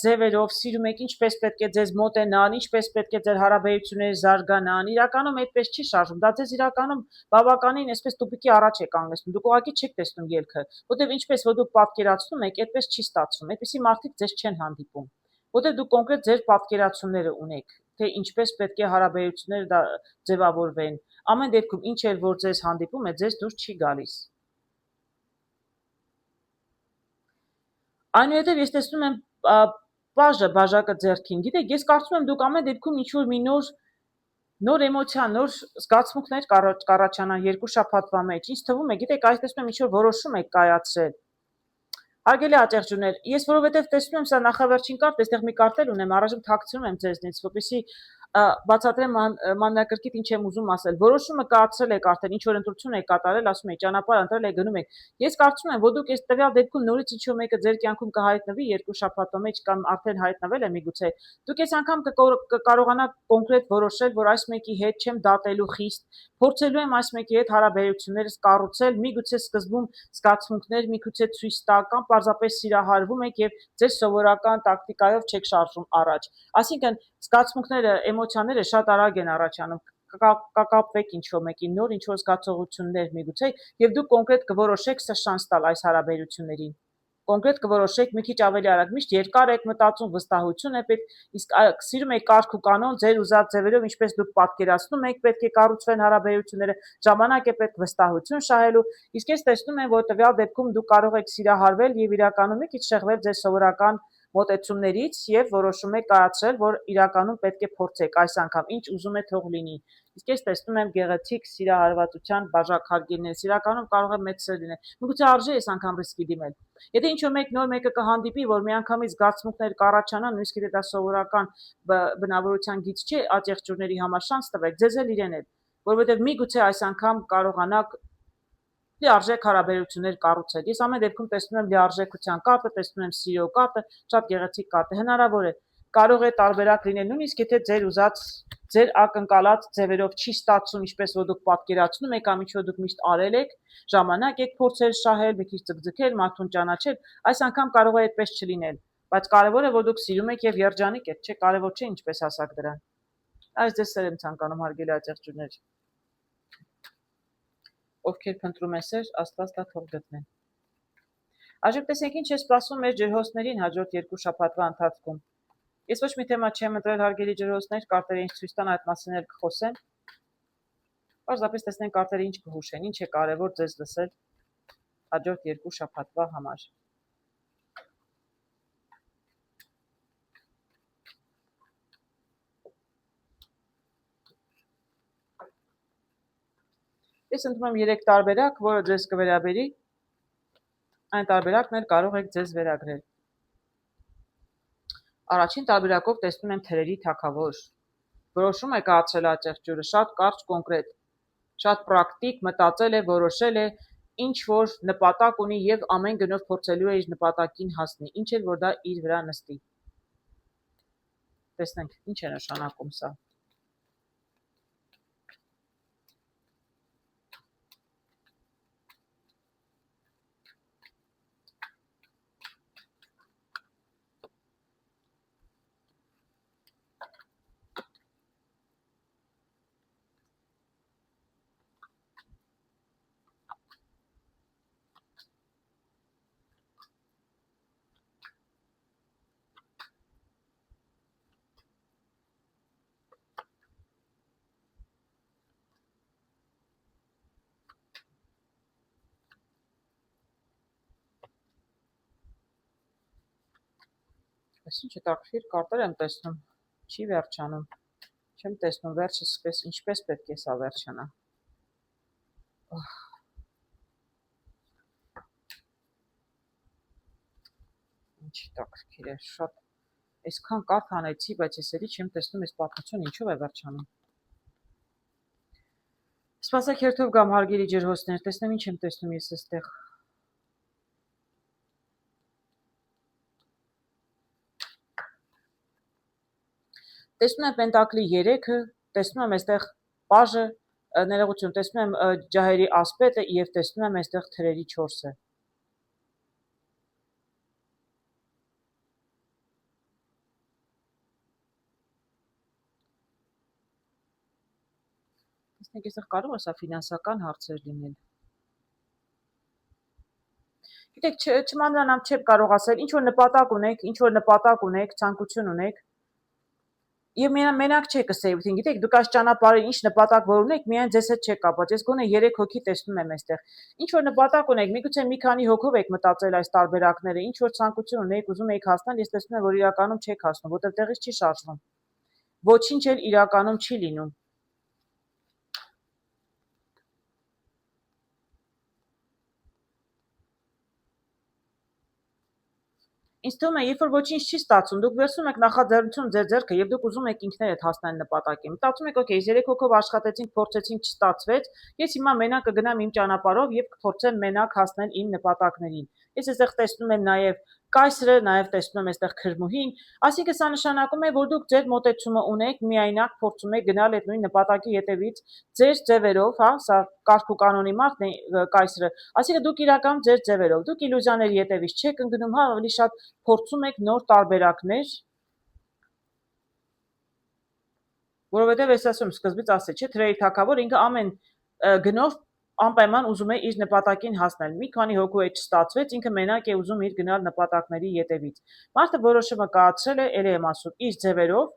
Speaker 1: ձևերով սիրում եք, ինչպես պետք է ձեզ մոտենան, ինչպես պետք է ձեր հարաբերությունները զարգանան, իրականում այդպես չի շարժվում, դա ձեզ իրականում բավականին այսպես տուփիկի առաջ է կանգնեցնում, դուք ուղղակի չեք տեսնում ելքը, որտեղ ինչպես որ դուք պատկերացնում եք, այդպես չի ստացվում, այդպիսի մարդիկ ձեզ չեն հանդիպում, որտեղ դուք կոնկրետ ձեր պատկերացումները ունեք, թե ինչպես պետք է հարաբերությունները ձևավորվեն, ամեն դեպքում ինչ էլ որ ձեզ հանդիպում է, ձեզ դուր չի գալիս։ Այնուհետև ես տեսնում եմ բաժակը ձեռքին, գիտեք, ես կարծում եմ դուք ամեն դեպքում ինչ որ մի նոր էմոցիա, նոր զգացմունքներ կառաջանան 2 շաբաթվա մեջ, ինձ թվում է, գիտեք, այս տեսնում եմ ինչ որ որոշում եք կայացրել։ Հարգելի աջակցություններ, ես որովհետև տեսնում եմ սա նախավերջին կարտ, այստեղ մի կարտել ունեմ, առայժմ թաքցնում եմ ձեզնից, որպեսզի բացատրեմ մանրակրկիտ ինչ եմ ուզում ասել։ Որոշումը կայացրել եք արդեն, ինչ որ ընտրություն եք կատարել, ասում եք ճանապարհ ընտրել եք, գնում եք։ Ես կարծում եմ, որ դուք այս տվյալ դեպքում նորից ինչ որ մեկը ձեր կյանքում կհայտնվի երկու շաբաթվա մեջ կամ արդեն հայտնվել է միգուցե։ Դուք այս անգամ կկարողանաք կոնկրետ որոշել, որ այս մեկի հետ չեմ դատելու խիստ, փորձելու եմ այս մեկի հետ հարաբերություններս կառուցել, միգուցե սկզբում զգացմունքներ, միգուցե ցույց տա կամ պարզապես սիրահարվում եք եւ ձեր սովորական տակտիկայով չեք շարժում առաջ։ Այսինքն զգացմունքները, էմոցիաները շատ արագ են առաջանում, կկապվեք ինչ-որ մեկին, նոր ինչ-որ զգացողություններ միգուցե, եւ դուք կոնկրետ կորոշեք սա շանս տալ այս հարաբերություններին։ Կոնկրետ կորոշեք մի քիչ ավելի արագ, միշտ երկար եք մտածում, վստահություն է պետք, իսկ սիրում եք կարգ ու կանոն, ձեր ուզած ձևերով, ինչպես դուք պատկերացնում եք, պետք է կառուցվեն հարաբերությունները, ժամանակ է պետք վստահություն շահելու, իսկ ես տեսնում եմ, որ տվյալ դեպքում դուք կարող եք սիրահարվել եւ իրականում մի քիչ շեղվել ձեր սովորական մոտեցումներից եւ որոշում եք կայացրել, որ իրականում պետք է փորձեք այս անգամ ինչ ուզում է թող լինի։ Իսկ ես տեսնում եմ գեղեցիկ սիրահարվածության բաժակարգերներ, իրականում կարող է մեծ սեր լինել։ Միգուցե արժե այս անգամ ռիսկի դիմել։ Եթե ինչ-որ նոր մեկը կհանդիպի, որ միանգամից զգացմունքներ կառաջանան, նույնիսկ եթե դա սովորական բնավորության գիծ չէ, աճեղջուրների համար շանս տվեք, ձեզ էլ իրեն էլ, որովհետեւ միգուցե այս անգամ կարողանաք լիարժեք հարաբերություններ կառուցել։ Ես ամեն դեպքում տեսնում եմ լիարժեքության կարտը, տեսնում եմ սիրո կարտը, շատ գեղեցիկ կարտ է, հնարավոր է։ Կարող է տարբերակ լինել, նույնիսկ եթե ձեր ուզած, ձեր ակնկալած ձևերով չի ստացվում, ինչպես որ դուք պատկերացնում եք, կամ ինչ որ դուք միշտ արել եք, ժամանակ եք փորձել շահել, մի քիչ ձգձգել, մարդուն ճանաչել, այս անգամ կարող է այդպես չլինել, բայց կարևորը որ դուք սիրում եք եւ երջանիկ եք, չէ, կարևոր չէ ինչպես հասակ դրան։ Այս ձեզ սեր եմ ցանկանում հարգելի աջակցություններ։ Ովքեր փնտրում են սեր, Աստված դա թող գտնեն։ Այժմ տեսեք ինչ է սպասվում մեր ջրհոսներին հաջորդ երկու շաբաթվա ընթացքում։ Ես ոչ մի թեմա չեմ ընտրել հարգելի ջրհոսներ, կարտերը ինչ ցույց տան այդ մասին էլ կխոսեմ։ Պարզապես տեսնենք կարտերը ինչ կհուշեն, ինչ է կարևոր ձեզ լսել հաջորդ երկու շաբաթվա համար։ Ես ընդունում եմ 3 տարբերակ, որը ձեզ կվերաբերի, այն տարբերակն էլ կարող եք ձեզ վերագրել։ Առաջին տարբերակով տեսնում եմ թրերի թագավոր։ Որոշում է կայացրել աճեղջուրը, շատ կարճ, կոնկրետ, շատ պրակտիկ, մտածել է, որոշել է, ինչ որ նպատակ ունի եւ ամեն գնով փորձելու է իր նպատակին հասնի, ինչ էլ որ դա իր վրա նստի։ Տեսնենք, ինչ է նշանակում սա։ Այսինչ հետաքրքիր կարտեր եմ տեսնում, չի վերջանում, չեմ տեսնում վերջը ինչպես պետք է սա վերջանա։ Ինչ հետաքրքիր է, շատ այսքան կարտ հանեցի, բայց ես էլի չեմ տեսնում այս պատմությունը ինչով է վերջանում։ Սպասեք հերթով գամ հարգելի ջրհոսներ, տեսնեմ ինչ եմ տեսնում ես այստեղ։ Տեսնում եմ պենտակլի 3-ը, տեսնում եմ այստեղ պաժը, ներողություն, տեսնում եմ ջահերի ասպետը եւ տեսնում եմ այստեղ թրերի 4-ը։ Տեսնենք այստեղ կարող է սա ֆինանսական հարցեր լինել։ Գիտեք, չմանրանամ չեմ կարող ասել, ինչ որ նպատակ ունեք, ցանկություն ունեք, եւ մենակ չեք ասեի, գիտեք, դուք այս ճանապարհին ինչ նպատակ որ ունեք, միայն ձեզ հետ չեք կապված։ Ես գոնե 3 հոգի տեսնում եմ այստեղ։ Ինչ որ նպատակ ունեք, միգուցե մի քանի հոգով եք մտածել այս տարբերակները, ինչ որ ցանկություն ունեք, ուզում եք հասնել, ես տեսնում եմ, որ իրականում չեք հասնում, որտեղ տեղից չի շարժվում։ Ոչինչ էլ իրականում չի լինում։ Ինձ թվում է, երբ որ ոչինչ չի ստացվում, դուք վերցնում եք նախաձեռնություն ձեր ձեռքը եւ դուք ուզում եք ինքներդ հասնել նպատակին։ Մտածում եք, օքեյ, 3 հոգով աշխատեցինք, փորձեցինք, չստացվեց, ես հիմա մենակ կգնամ իմ ճանապարհով եւ կփորձեմ մենակ հասնել իմ նպատակներին։ Ես այստեղ տեսնում եմ նաեւ կայսրը, նաեւ տեսնում եմ այստեղ քրմուհին, այսինքն սա նշանակում է, որ դուք ձեր մոտեցումը ունեք, միայնակ փորձում եք գնալ այդ նույն նպատակի ետևից ձեր ձևերով, հա, սա կարգ ու կանոնի մարդն է կայսրը, այսինքն դուք իրական ձեր ձևերով, դուք իլյուզիաների ետևից չեք ընկնում, հա, ավելի շատ փորձում եք նոր տարբերակներ, որովհետև ես ասում սկզբից ասել, չէ, թրերի թագավոր ինքը ամեն գնով անպայման ուզում է իր նպատակին հասնել։ Մի քանի հոգու հետ չստացվեց, ինքը մենակ է ուզում իր գնալ նպատակների ետևից։ Մարդը որոշումը կայացրել է, ելի եմ ասում, իր ձևերով,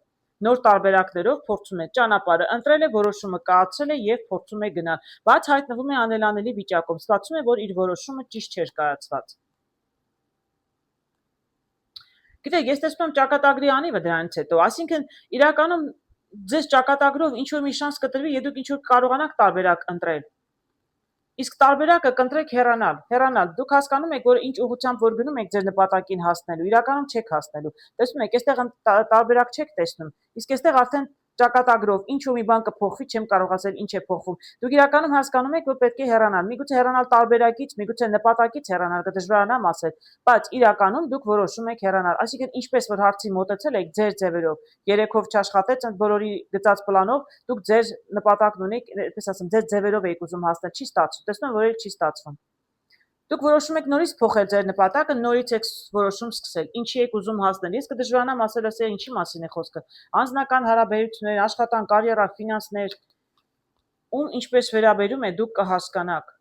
Speaker 1: նոր տարբերակներով փորձում է ճանապարհը ընտրել է, որոշումը կայացրել է եւ փորձում է գնալ, բայց հայտնվում է անելանելի վիճակում։ Ստացվում է, որ իր որոշումը ճիշտ չէր կայացված։ Գիտեք, ես տեսնում եմ ճակատագրի անիվը դրանից հետո, այսինքն իրականում ձեզ ճակատագրով ինչ որ մի շանս կտրվի, եւ դուք ինչ որ կարողանաք տարբերակ ընտրել։ Իսկ տարբերակը կընտրեք հեռանալ։ Դուք հասկանում եք, որ ինչ ուղղությամբ որ գնում եք ձեր նպատակին հասնելու, իրականում չեք հասնելու։ Տեսնում եք, այստեղ տարբերակ չեք տեսնում։ Իսկ այստեղ արդեն ճակատագրով ինչ որ մի բան կփոխվի, չեմ կարող ասել ինչ է փոխվում։ Դուք իրականում հասկանում եք, որ պետք է հեռանալ։ Միգուցե հեռանալ տարբերակից, միգուցե նպատակից հեռանալ, կդժվարանամ ասել, բայց իրականում դուք որոշում եք հեռանալ։ Այսինքն ինչպես որ հարցի մոտեցել եք ձեր ձևերով, երեքով չաշխատեց ընդ բոլորի գծած պլանով, դուք ձեր նպատակն ունեք, այսպես ասեմ, ձեր ձևերով եք ուզում հասնել, չի ստացվում։ Տեսնում եմ, որ էլ չի ստացվում։ Դուք որոշում եք նորից փոխել ձեր նպատակը, նորից եք որոշում սկսել։ Ինչի եք ուզում հասնել։ Ես կդժվարանամ ասել, ասել ինչի մասին է խոսքը։ Անձնական հարաբերություններ, աշխատանք, կարիերա, ֆինանսներ, ում ինչպես վերաբերում է, դուք կհասկանաք։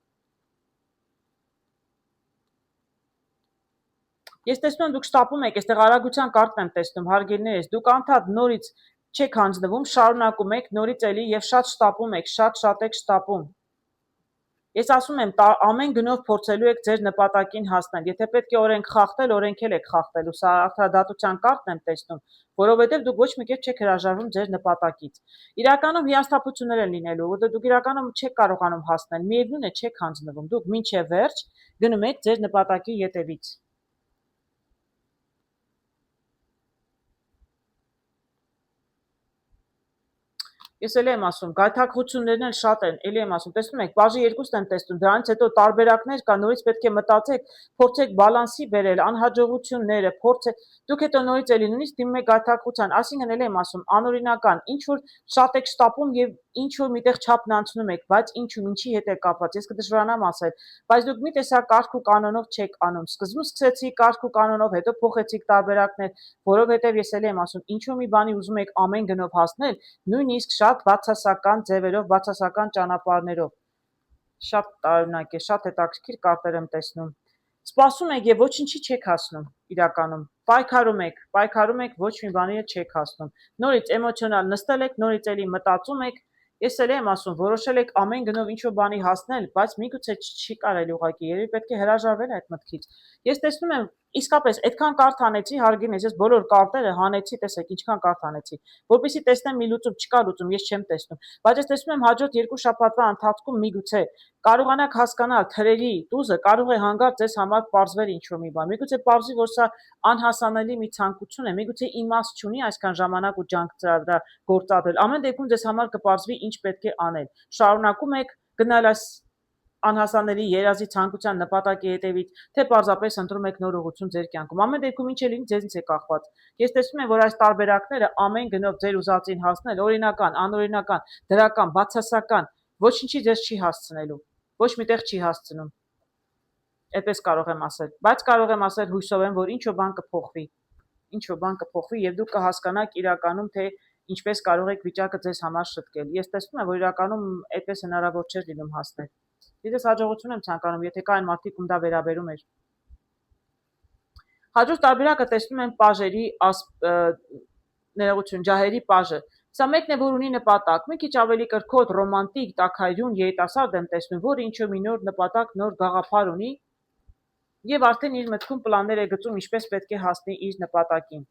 Speaker 1: Ես տեսնում եմ, դուք շտապում եք, այստեղ արագության կարգն եմ տեսնում, հարգելիներս, դուք անդադ նորից չեք հանձնվում, շարունակում եք, նորից էլի եւ շատ շտապում եք, շատ եք շտապում։ Ես ասում եմ, ամեն գնով փորձելու եք ձեր նպատակին հասնել։ Եթե պետք է օրենք խախտել, օրենք էլ եք խախտելու։ Սա արդարադատության կարգն եմ տեսնում, որովհետև դուք ոչ մի կերպ չեք հրաժարվում ձեր նպատակից։ Իրականում հիասթափություններ են լինելու, որովհետև դուք իրականում չեք կարողանում հասնել։ Միևնույն է, չեք հանձնվում։ Դուք մինչև վերջ գնում եք ձեր նպատակի ետևից։ Ես էլ եմ ասում, գայթակղություններն էլ շատ են, էլի եմ ասում, տեսնում եք, բաժի երկուստ եմ տեսնում, դրանից հետո տարբերակներ կա, նորից պետք է մտածեք, փորձեք բալանսի բերել, անհաջողությունները, փորձեք, դուք հետո նորից էլի նույնիսկ դիմում եք գայթակղության, այսինքն էլ եմ ասում, անօրինական, ինչ որ շատ եք շտապում եւ ինչ որ միտեղ չափն անցնում եք, բայց ինչի հետ է կապված, ես կդժվարանամ ասել, բայց դուք մի տեսակ կարգ ու կանոնով չեք անում, սկզբում սկսեցիք կարգ ու կանոնով, հետո փոխեցիք տարբերակներ, որովհետեւ ես էլ եմ ասում, ինչ որ մի բանի ուզում եք ամեն գնով հասնել, նույնիսկ շատ բացասական ձևերով, բացասական ճանապարհներով։ Շատ տարօրինակ է, շատ հետաքրքիր կարտեր եմ տեսնում։ Սպասում եք եւ ոչինչի չեք հասնում իրականում։ Պայքարում եք, ոչ մի բանի չեք հասնում։ Նորից էմոցիոնալ նստել եք, նորից էլի մտածում եք։ Ես էլ եմ ասում, որոշել եք ամեն գնով ինչ-որ բանի հասնել, բայց միգուցե չի կարելի ուղղակի, երևի պետք է հրաժարվել այդ մտքից։ Ես տեսնում եմ, իսկապես այդքան կարթ հանեցի, հարգինես, ես բոլոր կարտերը հանեցի, տեսեք, ինչքան կարթ հանեցի, որպեսզի տեսնեմ մի լուծում, չկա լուծում, ես չեմ տեսնում, բայց ես տեսնում եմ հաջորդ 2 շաբաթվա ընթացքում միգուցե կարողանաք հասկանալ թրերի տուզը կարող է հանգարտ ձեզ համար պարզվել ինչ-որ մի բան։ Միգուցե պարզվի, որ սա անհասանելի մի ցանկություն է, միգուցե իմաստ չունի այսքան ժամանակ ու ջանք դրա գործադրել։ Ամեն դեպքում ձեզ համար կպարզվի ինչ պետք է անել։ Շարունակում եք գնալ այս անհասանելի երազի ցանկության նպատակի հետևից, թե պարզապես ընտրում եք նոր ուղղություն ձեր կյանքում։ Ամեն դեպքում ինչ է լինի, ձեզնից է կախված։ Ես տեսնում եմ, որ այս տարբերակները ամեն գնով ձեր ուզածին հասնել, օրինական, անօրինական, դրական, բացասական, ոչինչի ձեզ չի հասցնելու։ Ոչ միտեղ չի հասցնում։ Այդպես կարող եմ ասել, բայց կարող եմ ասել հույսով եմ, որ ինչ-որ բան կփոխվի, ինչ-որ բան կփոխվի եւ դուք կհասկանաք իրականում, թե ինչպես կարող եք վիճակը ձեզ համար շտկել։ Ես տեսնում եմ, որ իրականում այդպես հնարավոր չէ լինում հասնել։ Ես հաջողություն եմ ցանկանում, եթե կային մարդիկ, ում դա վերաբերում էր։ Հաջորդ տարբերակը տեսնում եմ պաժերի ներողություն, ջահերի պաժը։ Սա մեկն է, որ ունի նպատակ, մի քիչ ավելի կրքոտ, ռոմանտիկ, տաքայրուն երիտասարդ եմ տեսնում, որը ինչ-որ մի նոր նպատակ, նոր գաղափար ունի եւ արդեն իր մտքում պլաններ է գծում, ինչպես պետք է հասնի իր նպատակին։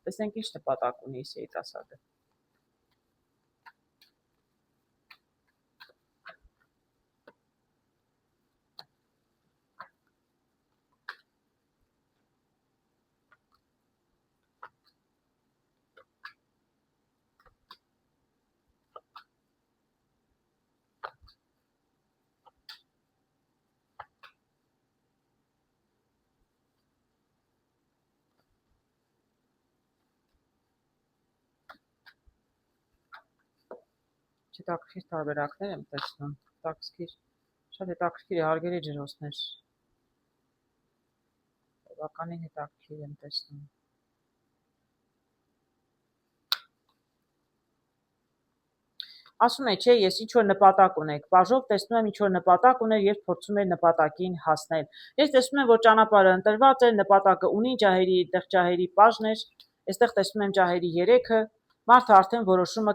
Speaker 1: Տեսնենք ինչ նպատակ ունի երիտասարդը։ Հետաքրքիր տարբերակներ եմ տեսնում։ Հետաքրքիր, շատ հետաքրքիր է, հարգելի ջրոցներ։ Բավականին հետաքրքիր եմ տեսնում։ Ասում է, չէ, ես ինչ որ նպատակ ունեք, բաժով տեսնում եմ ինչ որ նպատակ ուներ եւ փորձում էր նպատակին հասնել։ Ես տեսնում եմ, որ ճանապարհը ընտրված է, նպատակը ունի, ջահերի, այդտեղ ջահերի բաժն էր, այստեղ տեսնում եմ ջահերի 3-ը, մարդը արդեն որոշումը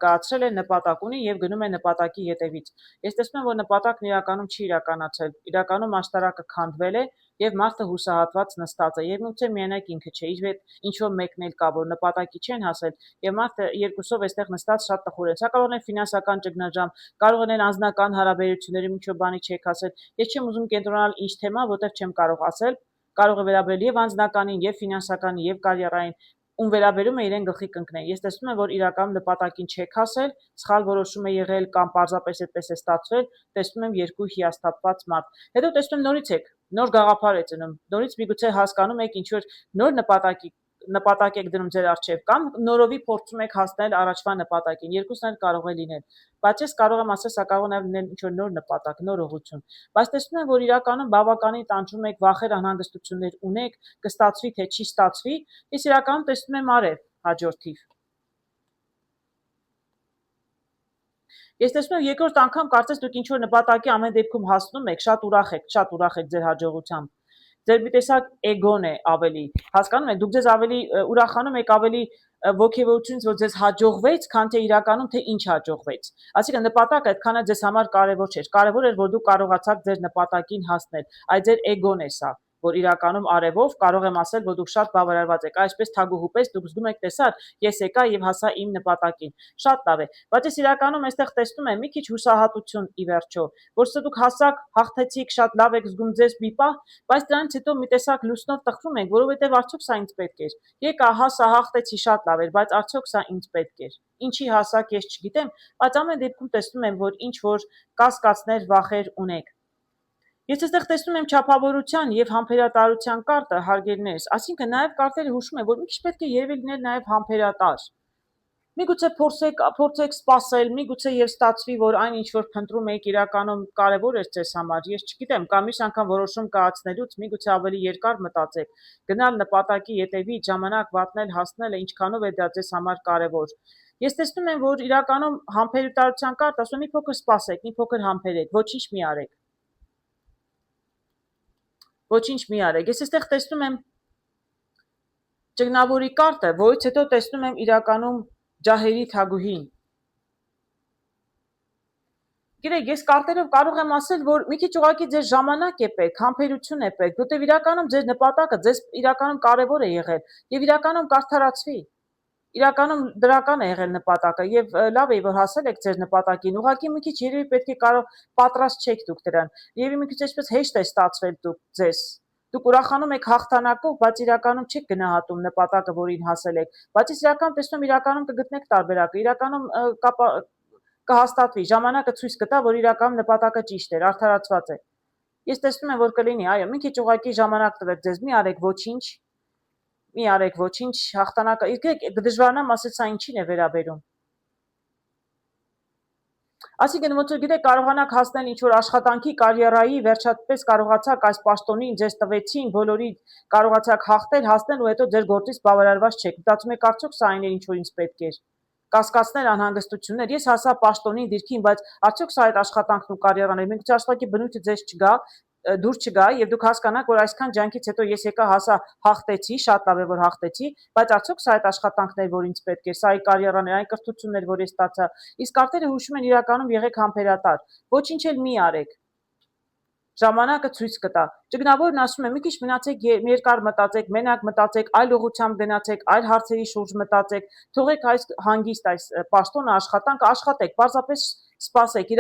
Speaker 1: կայացրել է, նպատակ ունի եւ գնում է նպատակի ետևից։ Ես տեսնում եմ, որ նպատակն իրականում չի իրականացել, իրականում աշտարակը քանդվել է եւ մարդը հուսահատված նստած է եւ միգուցե միանակ ինքը չէ, իր հետ ինչ որ մեկն էլ կա, որ նպատակի չեն հասել եւ մարդը երկուսով այստեղ նստած շատ տխուր է։ Սա կարող է ֆինանսական ճգնաժամ, կարող են անձնական հարաբերություններում ինչ որ բանի չեք ասել։ Ես չեմ ուզում կենտրոնալ ինչ թեմա, որտեղ չեմ կարող ասել, կարող է վերաբերել եւ անձնականին, եւ ֆինանսականին, եւ կարիերային, ում վերաբերում է իրեն գլխի կընկնել։ Ես տեսնում եմ, որ իրական նպատակին չեք հասել, սխալ որոշում է եղել կամ պարզապես այդպես է ստացվել, տեսնում եմ երկու հիասթափված մարդ։ Հետո տեսնում եմ նորից եք, նոր գաղափար է ծնում, նորից միգուցե հասկանում եք ինչ որ նոր նպատակ եք դնում ձեր առջև կամ նորովի փորձում եք հասնել առաջվա նպատակին, երկուսն էլ կարող է լինել, բայց ես կարող եմ ասել, սա կարող է նաև լինել ինչ որ նոր նպատակ, նոր ուղղություն, բայց տեսնում եմ, որ իրականում բավականին տանջում եք, վախեր, անհանգստություններ ունեք, կստացվի թե չի ստացվի, ես իրականում տեսնում եմ արև հաջորդիվ։ Ես տեսնում եմ երկրորդ անգամ կարծես դուք ինչ որ նպատակի ամեն դեպքում հասնում եք, շատ ուրախ եք ձեր հաջողությամբ։ Ձեր մի տեսակ էգոն է ավելի, հասկանում եք, դուք ձեզ ավելի ուրախանում եք, ավելի ոգևորությունից, որ ձեզ հաջողվեց, քան թե իրականում թե ինչ հաջողվեց։ Այսինքն նպատակը այդքան էլ ձեզ համար կարևոր չէր։ Կարևոր էր, որ դուք կարողացաք ձեր նպատակին հասնել։ Այդ ձեր էգոն է սա, որ իրականում արևով կարող եմ ասել, որ դուք շատ բավարարված եք, այսպես թագուհու պես դուք զգում եք, տեսար, ես եկա եւ հասա իմ նպատակին։ Շատ լավ է, բայց ես իրականում այստեղ տեսնում եմ մի քիչ հուսահատություն ի վերջո, որ սա դուք հասակ, հաղթեցիք, շատ լավ եք զգում ձեզ մի պահ, բայց դրանից հետո մի տեսակ լուսնով տխրում եք, որովհետեւ արդյոք սա ինձ պետք էր։ Եկա, հասա, հաղթեցի, շատ լավ էր, բայց արդյոք սա ինձ պետք էր։ Ինչի հասակ ես չգիտեմ, բայց ամեն դեպքում տեսնում եմ, որ ինչ որ կասկածներ, վախեր ունեք։ Ես այստեղ տեսնում եմ չափավորության եւ համբերատարության կարտը, հարգելիներս, այսինքն նաեւ կարտերը հուշում են, որ մի քիչ պետք է երևի լինել նաեւ համբերատար։ Միգուցե փորձեք սпасել, միգուցե եւ ստացվի, որ այն ինչ որ փնտրում եք իրականում կարեւոր է ձեզ համար, ես չգիտեմ, կամ միշտ անգամ որոշում կայացնելուց միգուցե ավելի երկար մտածեք, գնալ նպատակի ետևից, ժամանակ վատնել, հասնելը ինչքանով է դա ձեզ համար կարեւոր։ Ես տեսնում եմ, որ իրականում համբերատարության կարգ, ասում եմ, մի փոքր սпасեք, մի փոքր համբերեք, ոչինչ մի արեք։ Ոչինչ մի արեք։ Ես այստեղ տեսնում եմ ճգնավորի կարտը, որից հետո տեսնում եմ իրականում ջահերի թագուհին։ Գիտեք, ես կարտերով կարող եմ ասել, որ մի քիչ ուղղակի ձեր ժամանակ է պետք, համբերություն է պետք, որտեղ իրականում ձեր նպատակը ձեզ իրականում կարևոր է եղել եւ իրականում կարդարացվի։ Իրականում դրական է եղել նպատակը եւ լավ է, որ հասել եք ձեր նպատակին։ Ուղղակի մի քիչ երևի պետք է կարող պատրաստ չեք դուք դրան։ Երևի մի քիչ այսպես հեշտ է ստացվել դուք ձեզ։ Դուք ուրախանում եք հաղթանակով, բայց իրականում չեք գնահատում նպատակը, որին հասել եք։ Բայց ես իրականում տեսնում եմ իրականում կգտնեք տարբերակը։ Իրականում կհաստատվի, ժամանակը ցույց կտա, որ իրականում նպատակը ճիշտ էր, արդարացված է։ Ես տեսնում եմ, որ կլինի, այո, մի քիչ ուղղակի ժամանակ տվեք ձեզ, մի արեք ոչինչ, հաղթանակը, դժվարանամ ասել սա ինչին է վերաբերում։ Այսինքն ոնց որ գիտեք, կարողանաք հասնել ինչ որ աշխատանքի, կարիերայի, վերջապես կարողացաք այս պաշտոնին ձեզ տվեցին, բոլորի կարողացաք հաղթել, հասնել ու հետո ձեր գործից բավարարված չեք։ Մտածում եք արդյոք սա այն էր, ինչ որ ինձ պետք էր։ Կասկածներ, անհանգստություններ, ես հասա պաշտոնին, դիրքին, բայց արդյոք սա այդ աշխատանքն ու կարիերան է, միգուցե աշխատի բնույթը ձեզ չգա, դուր չգա եւ դուք հասկանաք, որ այսքան ջանքից հետո ես եկա հասա, հաղթեցի, շատ լավ է, որ հաղթեցի, բայց արդյոք սա այդ աշխատանքն էր, որ ինձ պետք էր, սա այ կարիերան էր, այն կրթությունն էր, որ ես ստացա։ Իսկ արտերը հուշում են իրականում եղեք համբերատար, ոչինչ էլ մի արեք։ Ժամանակը ցույց կտա։ Ճգնավորն ասում է՝ մի քիչ մնացեք երկար մտածեք, մենակ մտածեք, այլ ուղղությամբ գնացեք, այլ հարցերի շուրջ մտածեք, թողեք այս հանգիստ այս պաշտոնը, աշխատանքը, աշխատեք, պարզապես սпасեք,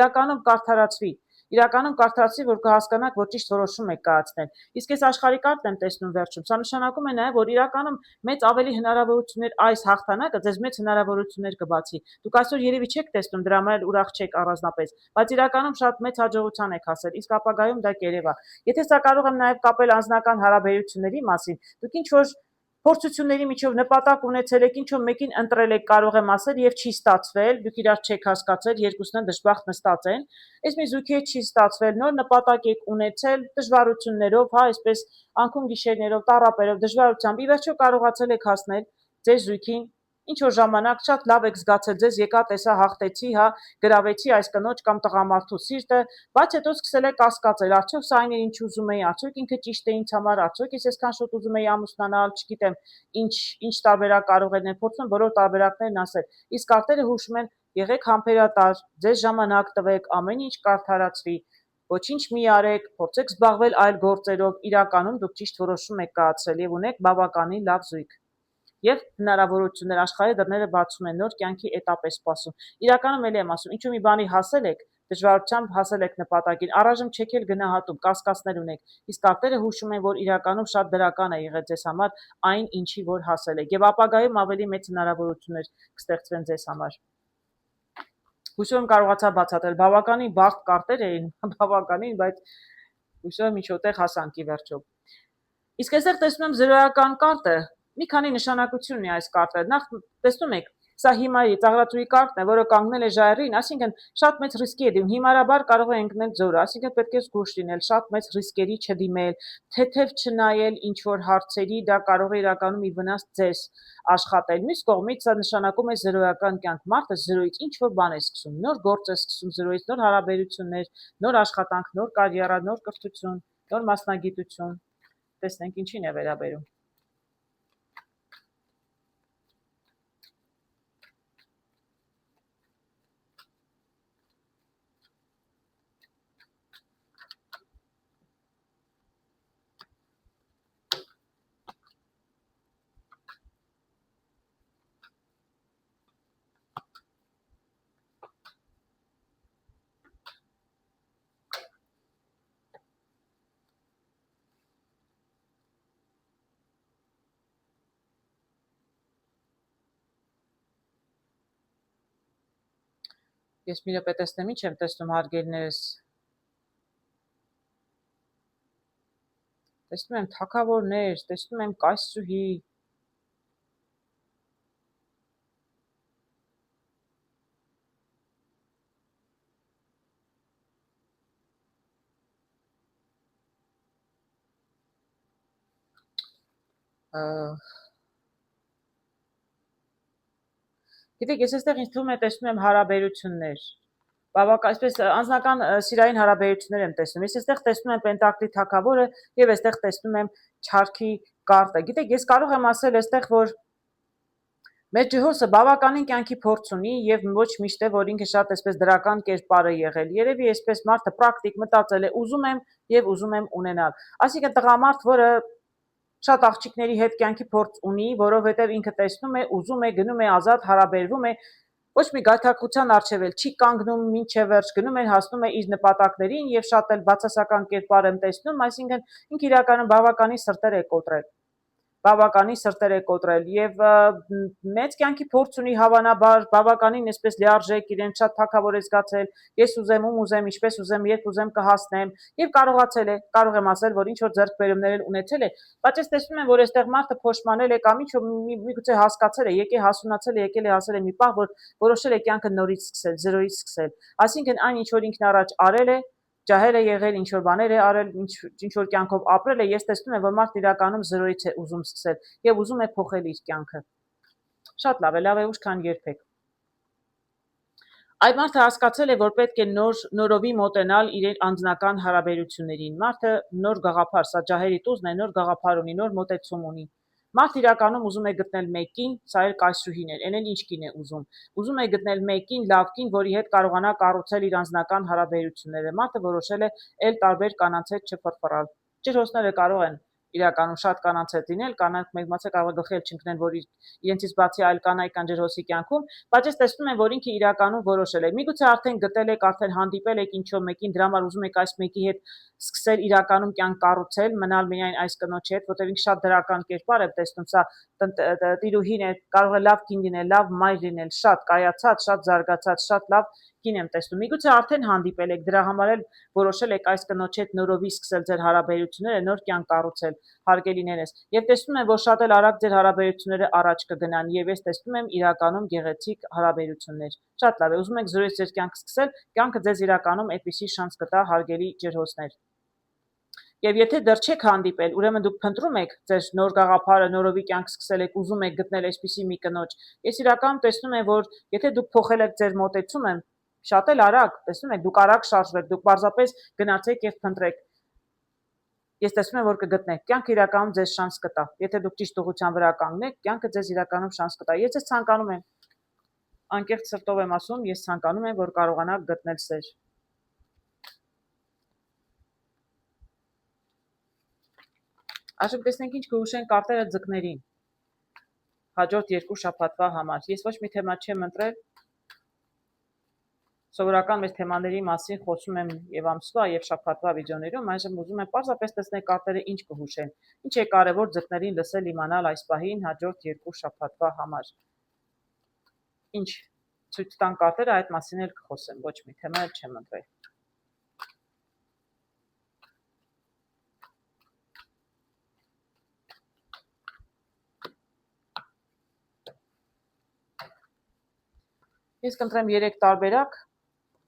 Speaker 1: իրականում կարդարացվի, որ կհասկանաք, որ ճիշտ որոշում եք կայացնել։ Իսկ այս աշխարհի կարգն եմ տեսնում վերջում, սա նշանակում է նաև, որ իրականում մեծ ավելի հնարավորություններ այս հաղթանակը ձեզ մեծ հնարավորություններ կբացի։ Դուք այսօր երևի չեք տեսնում, դրա համար էլ ուրախ չեք առանձնապես, բայց իրականում շատ մեծ հաջողության եք հասել, իսկ ապագայում դա կերևա։ Եթե սա կարող եմ նաև կապել անձնական հարաբերությունների մասին, դուք ինչ որ փորձությունների միջով նպատակ ունեցել եք, ինչ-որ մեկին ընտրել եք, կարող եմ ասել, եւ չի ստացվել, դուք իրար չեք հասկացել, երկուսն են դժբախտ նստած են։ Այս մի զույգի հետ չի ստացվել, նոր նպատակ եք ունեցել, դժվարություններով, հա, այսպես անքուն գիշերներով, տառապերով, դժվարությամբ, ի վերջո կարողացել եք հասնել ձեր զույգին ինչ որ ժամանակ շատ լավ եք զգացել ձեզ, եկա, տեսա, հաղթեցի, հա, գրավեցի այս կնոջ կամ տղամարդու սիրտը, բայց հետո սկսել եք կասկածել, արդյոք սա այն էր, ինչ ուզում էի, արդյոք ինքը ճիշտ է ինձ համար, արդյոք ես այսքան շուտ ուզում էի ամուսնանալ, չգիտեմ, ինչ տարբերակ կարող են փորձում բոլոր տարբերակներն ասել։ Իսկ արտերը հուշում են, եղեք համբերատար, ձեզ ժամանակ տվեք, ամեն ինչ կարդարացվի, ոչինչ մի արեք, փորձեք զբաղվել այլ գործերով, իրականում դուք ճիշտ որոշում եք կայացրել եւ ունեք բավականին լավ զույգ։ Եվ հնարավորություններ աշխարհի դռները բացում են, նոր կյանքի էտապ է սպասում։ Իրականում էլի եմ ասում, ինչու մի բանի հասել եք, դժվարությամբ հասել եք նպատակին, առայժմ չեք էլ գնահատում, կասկածներ ունեք, իսկ արտերը հուշում են, որ իրականում շատ դրական է եղել ձեզ համար այն, ինչի որ հասել եք, եւ ապագայում ավելի մեծ հնարավորություններ կստեղծվեն ձեզ համար։ Հույսով եմ կարողացա բացատրել, բավականին բարդ կարտեր էին, բավականին, բայց հույսով եմ ինչ-որտեղ հասանք ի վերջո։ Իսկ այստեղ տեսնում եմ զրոյական կարտը, մի քանի նշանակություն ունի այս կարտը։ Նախ տեսնում եք, սա հիմարի ծաղրածուի կարտն է, որը կանգնել է ժայռին, այսինքն շատ մեծ ռիսկի է դիմում։ Հիմարաբար կարող է ընկնել ձորը, այսինքն պետք է զգույշ լինել, շատ մեծ ռիսկերի չդիմել, թեթև չնայել ինչ որ հարցերի, դա կարող է իրականում ի վնաս ձեզ աշխատել։ Մյուս կողմից սա նշանակում է զրոյական կյանք։ Մարդը զրոյից ինչ որ բան է սկսում, նոր գործ է սկսում զրոյից, նոր հարաբերություններ, նոր աշխատանք, նոր կարիերա, նոր կրթություն, նոր մասնագիտություն։ Տեսնենք ինչին է վերաբերում։ Ես մի րոպե տեսնեմ ինչ եմ տեսնում հարգելիներս։ Տեսնում եմ թագավորներ, տեսնում եմ կայսրուհի։ Գիտեք, ես այստեղ ինձ թվում է տեսնում եմ հարաբերություններ։ Բավական, այսպես անձնական սիրային հարաբերություններ եմ տեսնում։ Ես այստեղ տեսնում եմ Պենտակլի թագավորը եւ այստեղ տեսնում եմ չարքի կարտը։ Գիտեք, ես կարող եմ ասել այստեղ, որ մեր ջհոսը բավականին կյանքի փորձ ունի եւ ոչ միշտ է, որ ինքը շատ այսպես դրական կերպար է եղել։ Երևի այսպես մարդը պրակտիկ մտածել է, ուզում եմ եւ ուզում եմ ունենալ։ Այսինքն տղամարդ, որը շատ աղջիկների հետ կյանքի փորձ ունի, որովհետև ինքը տեսնում է, ուզում է, գնում է ազատ, հարաբերվում է, ոչ մի գայթակղության առջև էլ չի կանգնում մինչև վերջ, գնում է, հասնում է իր նպատակներին եւ շատ էլ բացասական կերպար եմ տեսնում, այսինքն ինքը իրականում բավականին սրտեր է կոտրել։ Բավականին սրտեր է կոտրել եւ մեծ կյանքի փորձ ունի հավանաբար, բավականին այսպես լիարժեք, իրեն շատ թակավոր է զգացել, ես ուզեմ, ում ուզեմ, ինչպես ուզեմ, երբ ուզեմ կհասնեմ եւ կարողացել է, կարող եմ ասել, որ ինչ որ ձեռքբերումներ ունեցել է, բայց ես տեսնում եմ, որ այստեղ մարդը փոշմանել է կամ ինչ որ միգուցե հասկացել է, եկել հասունացել է, եկել է հասել է մի պահ, որ որոշել է կյանքը նորից սկսել, զրոյից սկսել, այսինքն այն ինչ որ ինքն առաջ արել է, ջահել է եղել, ինչ որ բաներ է արել, ինչ որ կյանքով ապրել է, ես տեսնում եմ, որ մարդն իրականում զրոյից է ուզում սկսել եւ ուզում է փոխել իր կյանքը։ Շատ լավ է ուշ, քան երբեք։ Այդ մարդը հասկացել է, որ պետք է նորովի մոտենալ իր անձնական հարաբերություններին։ Մարդը նոր գաղափար, սա ջահերի տուզն է, նոր գաղափար ունի, նոր մոտեցում ունի։ Մարդ իրականում ուզում է գտնել մեկին, սա էլ կայսրուհին էր, այն էլ ինչ կին է ուզում։ Ուզում է գտնել մեկին, լավ կին, որի հետ կարողանա կառուցել իր անձնական հարաբերությունները։ Մարդը որոշել է էլ տարբեր կանանց հետ չփրփռալ։ Ջրհոսները կարող են իրականում շատ կանանց հետ լինել, կանանք մեկ կարող է գլխի չընկնեն, որ իրենցից բացի այլ կանայք կան ջրհոսի կյանքում, բայց ես տեսնում եմ, որ ինքը իրականում որոշել է։ Միգուցե արդեն գտել եք, արդեն հանդիպել եք ինչ-որ մեկին, դրա համար ուզում եք այս մեկի հետ սկսել իրականում կյանք կառուցել, մնալ միայն այս կնոջի հետ, որտեղ ինքը շատ դրական կերպար է տեսնում, սա տիրուհին է, կարող է լավ կին լինել, լավ մայր լինել, շատ կայացած, շատ զարգացած, շատ լավ կին եմ տեսնում։ Միգուցե արդեն հանդիպել եք, դրա համար էլ որոշել եք այս կնոջի հետ նորովի սկսել ձեր հարաբերությունները, նոր կյանք կառուցել, հարգելիներս։ Եվ տեսնում եմ, որ շատ էլ արագ ձեր հարաբերությունները առաջ կգնան, եւ ես տեսնում եմ իրականում գեղեցիկ հարաբերություններ։ Շատ լավ է, ուզում եք զրույց ձեր կյանք սկսել, կյանքը ձեզ իրականում այդպիսի շանս կտա, հարգելի ջրհոսներ։ Եվ եթե դեռ չեք հանդիպել, ուրեմն դուք փնտրում եք ձեր նոր գաղափարը, նորովի կյանք սկսել եք, ուզում եք գտնել այսպիսի մի կնոջ։ Ես իրականում տեսնում եմ, որ եթե դուք փոխել եք ձեր մոտեցումը, շատ էլ արագ, տեսնում եք, դուք արագ շարժվեք, դուք պարզապես գնացեք եւ փնտրեք։ Ես տեսնում եմ, որ կգտնեք։ Կյանքը իրականում ձեզ շանս կտա։ Եթե դուք ճիշտ ուղղության վրա կանգնեք, կյանքը ձեզ իրականում շանս կտա։ Ես ձեզ ցանկանում եմ, անկեղծ սրտով եմ ասում, ես ցանկանում եմ, որ կարողանաք գտնել սեր։ Այժմ տեսնենք ինչ կհուշեն կարտերը ձկներին հաջորդ 2 շաբաթվա համար։ Ես ոչ մի թեմա չեմ ընտրել, սովորական մեր թեմաների մասին խոսում եմ եւ ամսվա եւ շաբաթվա վիդեոներում, այժմ ուզում եմ պարզապես տեսնել կարտերը ինչ կհուշեն, ինչ է կարեւոր ձկներին լսել իմանալ այս պահին հաջորդ 2 շաբաթվա համար։ Ինչ ցույց տան կարտերը, այդ մասին էլ կխոսեմ, ոչ մի թեմա չեմ ընտրել։ Ես կընտրեմ 3 տարբերակ,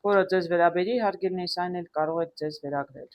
Speaker 1: որը ձեզ վերաբերի, հարգելիներս, այն էլ կարող եք ձեզ վերագրել։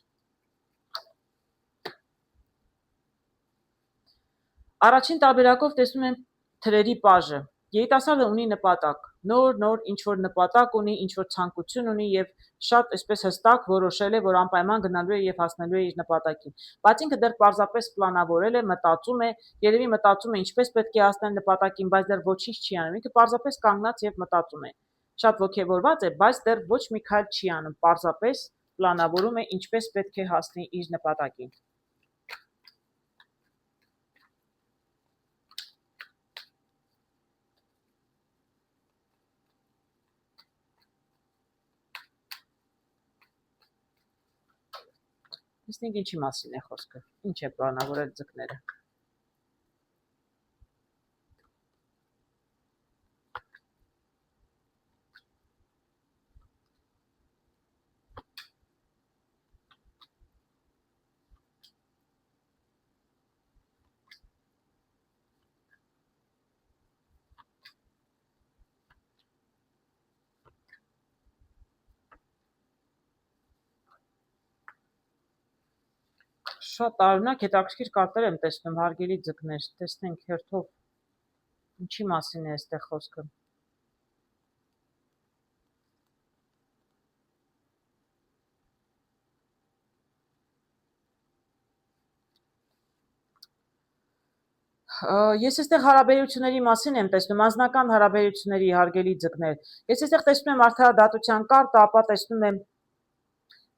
Speaker 1: Առաջին տարբերակով տեսնում եմ թրերի պաժը։ Երիտասարդը ունի նպատակ, նոր ինչ-որ նպատակ ունի, ինչ-որ ցանկություն ունի եւ շատ այսպես հստակ որոշել է, որ անպայման գնալու է եւ հասնելու է իր նպատակին։ Բայց ինքը դեռ պարզապես պլանավորել է, մտածում է, երևի մտածում է ինչպես պետք է հասնել նպատակին, բայց դեռ ոչինչ չի անում։ Ինքը պարզապես կանգնած եւ մտածում է։ Շատ ոգևորված է, բայց դեռ ոչ մի քայլ չի անում, պարզապես պլանավորում է ինչպես պետք է հասնի իր նպատակին։ Տեսնենք ինչի մասին է խոսքը, ինչ է պլանավորել ձկները։ Շատ տարօրինակ հետաքրքիր կարտեր եմ տեսնում, հարգելի ձկներ, տեսնենք հերթով ինչի մասին է այստեղ խոսքը։ Ես այստեղ հարաբերությունների մասին եմ տեսնում, անձնական հարաբերությունների, հարգելի ձկներ։ Ես այստեղ տեսնում եմ արդարադատության կարտը, ապա տեսնում եմ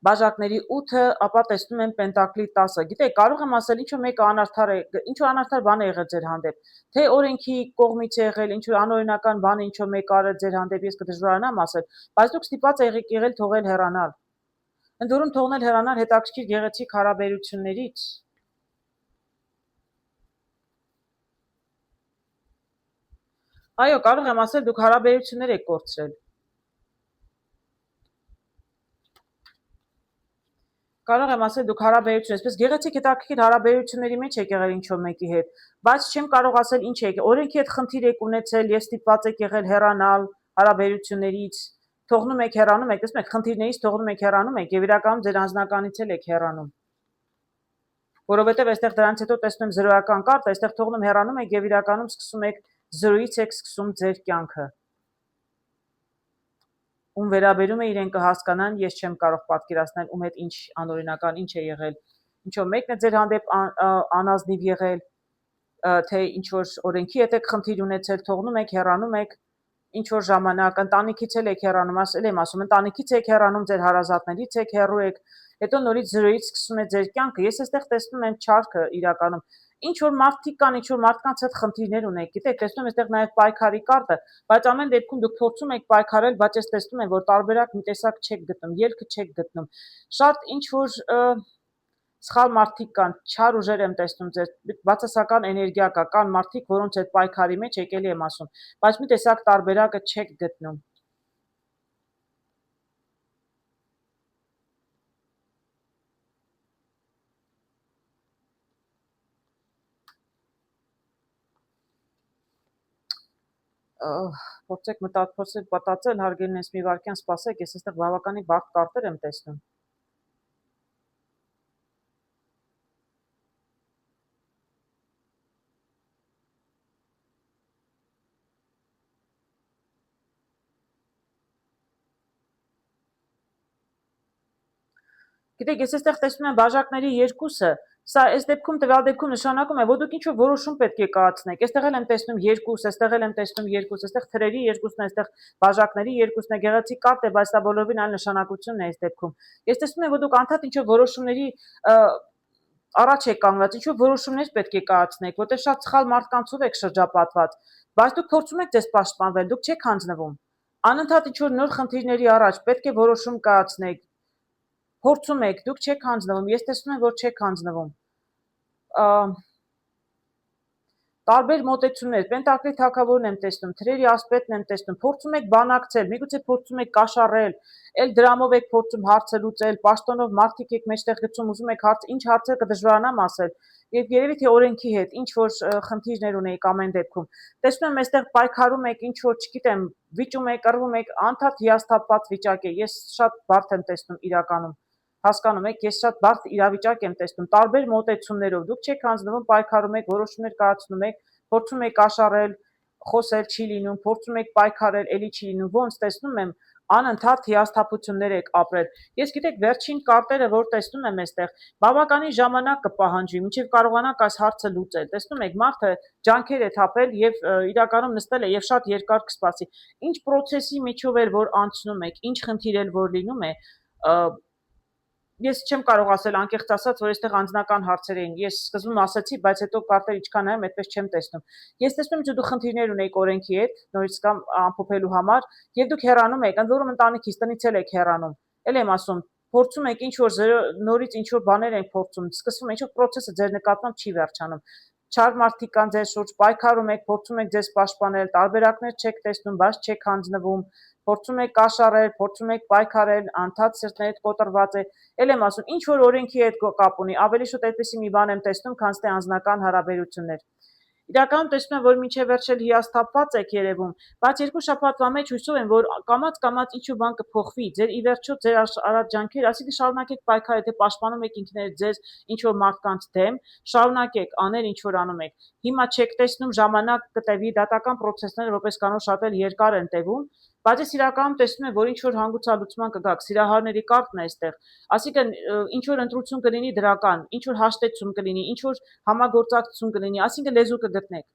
Speaker 1: բաժակների 8-ը, ապա տեսնում եմ պենտակլի 10-ը։ Գիտեք, կարող եմ ասել, ինչ-որ մեկը անարդար է, ինչ-որ անարդար բան է եղել ձեր հանդեպ, թե օրենքի կողմից է եղել, ինչ-որ անօրինական բան է ինչ-որ մեկը արել ձեր հանդեպ, ես կդժվարանամ ասել, բայց դուք ստիպված եղեք եղել թողել հեռանալ։ Ընդորում թողնել հեռանալ հետաքրքիր գեղեցիկ հարաբերություններից։ Այո, կարող եմ ասել, դուք հարաբերություններ եք կորցրել։ Կարող եմ ասել, դուք հարաբերություն, այսպես գեղեցիկ հետաքրքիր հարաբերությունների մեջ եք եղել ինչ-որ մեկի հետ, բայց չեմ կարող ասել ինչ եք, օրենքի հետ խնդիր եք ունեցել եւ ստիպված եք եղել հեռանալ հարաբերություններից, թողնում եք հեռանում եք, տեսնում եք, խնդիրներից թողնում եք հեռանում եք եւ իրականում ձեր անձնականից էլ եք հեռանում։ Որովհետեւ այստեղ դրանից հետո տեսնում եմ զրոյական կարտ, այստեղ թողնում հեռանում եք եւ իրականում սկսում եք զրոյից եք սկսում ձեր կյանքը։ Ում վերաբերում է իրեն կհասկանան, ես չեմ կարող պատկերացնել ում հետ ինչ անօրինական ինչ է եղել, ինչ որ մեկն է ձեր հանդեպ անազնիվ եղել, թե ինչ որ օրենքի հետ եք խնդիր ունեցել, թողնում եք, հեռանում եք, ինչ որ ժամանակ ընտանիքից էլ եք հեռանում, ասել եմ ասում, ընտանիքից եք հեռանում, ձեր հարազատներից եք հեռու եք, հետո նորից զրոյից սկսում է ձեր կյանքը։ Ես այստեղ տեսնում եմ չարքը իրականում։ Ինչ որ մարդիկ կան, ինչ որ մարդկանց հետ խնդիրներ ունեք, գիտեք, տեսնում եմ այստեղ նաև պայքարի կարտը, բայց ամեն դեպքում դուք փորձում եք պայքարել, բայց ես տեսնում եմ, որ տարբերակ մի տեսակ չեք գտնում, ելքը չեք գտնում։ Շատ ինչ որ սխալ մարդիկ կան, չար ուժեր եմ տեսնում ձեզ, բացասական էներգիա կա, կան մարդիկ, որոնց այդ պայքարի մեջ եկելի եմ ասում, բայց մի տեսակ տարբերակը չեք գտնում։ Փորձեք փորձեք պատածել, հարգելին ես մի վարքյան սպասեք, ես այստեղ բավականին բարդ կարտեր եմ տեսնում։ Գիտեք, ես այստեղ տեսնում եմ բաժակների երկուսը, սա այս դեպքում տվյալ դեպքում նշանակում է, որ դուք ինչ-որ որոշում պետք է կայացնեք։ Այստեղ էլ եմ տեսնում երկուս, այստեղ էլ եմ տեսնում երկուս, այստեղ թրերի երկուսն է, այստեղ բաժակների երկուսն է, գեղեցիկ կարտ է, բայց սա բոլորովին այլ նշանակություն է այս դեպքում։ Ես տեսնում եմ, որ դուք անդադ ինչ-որ որոշումների առաջ եք կանգնած, ինչ-որ որոշումներ պետք է կայացնեք, որտեղ շատ սխալ մարդկանցով եք շրջապատված, բայց դուք փորձում եք ձեզ պաշտպանվել, դուք չեք հանձնվում։ Անընդհատ ինչ-որ նոր խնդիրների առաջ պետք է որոշում կայացնեք, փորձում եք, դուք չեք հանձնվում, ես տեսնում եմ, որ չեք հանձնվում։ Տարբեր մոտեցումներ, Պենտակլի թագավորն եմ տեսնում, թրերի ասպետն եմ տեսնում, փորձում եք բանակցել, միգուցե փորձում եք կաշառել, էլ դրամով եք փորձում հարցը լուծել, պաշտոնով մարդիկ եք մեջտեղ գցում, ուզում եք ինչ հարցեր կդժվարանամ ասել, եւ երևի թե օրենքի հետ ինչ որ խնդիրներ ունեիք ամեն դեպքում։ Տեսնում եմ այստեղ պայքարում եք, ինչ որ, չգիտեմ, վիճում եք, կռվում եք, անդադ հիասթափված վիճակ է։ Ես շատ բարդ եմ տեսնում իրականում։ Հասկանում եք, ես շատ բարդ իրավիճակ եմ տեսնում, տարբեր մոտեցումներով, դուք չեք հանձնվում, պայքարում եք, որոշումներ կայացնում եք, փորձում եք կաշառել, խոսել չի լինում, փորձում եք պայքարել, էլի չի լինում, ոնց տեսնում եմ, անընդհատ հիասթափություններ եք ապրել։ Ես գիտեք, վերջին կարտերը, որ տեսնում եմ այստեղ, բավականին ժամանակ կպահանջի, մինչև կարողանաք այս հարցը լուծել։ Տեսնում եք, մարդը ջանքեր է թափել եւ իրականում նստել է եւ շատ երկար կսպասի։ Ինչ process-ի միջով էր, որ անցնում եք, ինչ խնդիր էլ որ լինում է, ես չեմ կարող ասել անկեղծ ասած, որ այստեղ անձնական հարցեր էին։ Ես սկզբում ասացի, բայց հետո կարտեր ինչքան նայում, այդպես չեմ տեսնում։ Ես տեսնում եմ, որ դուք խնդիրներ ունեիք օրենքի հետ, նորից կամ ամփոփելու համար, եւ դուք հեռանում եք, ընդ որում ընտանիքից տնից էլ եք հեռանում։ Էլ եմ ասում, փորձում եք ինչ որ նորից ինչ որ բաներ եք փորձում, սկսվում է ինչ որ process-ը ձեր նկատմամբ չի վերջանում։ Չար մարդիկ կան ձեր շուրջ, պայքարում եք, փորձում եք ձեզ պաշտպանել, տարբերակներ չեք տեսնում, բայց չեք հանձնվում, փորձում եք կաշառել, փորձում եք պայքարել, անդադ սրտներդ կոտրված է։ Էլ եմ ասում, ինչ որ օրենքի հետ կապ ունի, ավելի շուտ այդպեսի մի բան եմ տեսնում, քան թե անձնական հարաբերություններ։ Իրականում տեսնում եմ, որ մինչև վերջ էլ հիասթափված եք երևում, բայց երկու շաբաթվա մեջ հույսով եմ, որ կամաց ինչ-որ բան կփոխվի, ձեր ի վերջո ձեր արած ջանքերը, այսինքն շարունակեք պայքարել, եթե պաշտպանում եք ինքներդ ձեզ ինչ-որ մարդկանց դեմ, շարունակեք անել ինչ որ անում եք։ Հիմա չեք տեսնում, ժամանակ կտևի, դատական process-ները որպես կանոն շատ էլ երկար են տևում, բայց ես իրականում տեսնում եմ, որ ինչ որ հանգուցալուծման կգաք, սիրահարների կարտն է այստեղ, այսինքն ինչ որ ընտրություն կլինի դրական, ինչ որ հաշտեցում կլինի, ինչ որ համագործակցություն կլինի, այսինքն լեզու կգտնեք։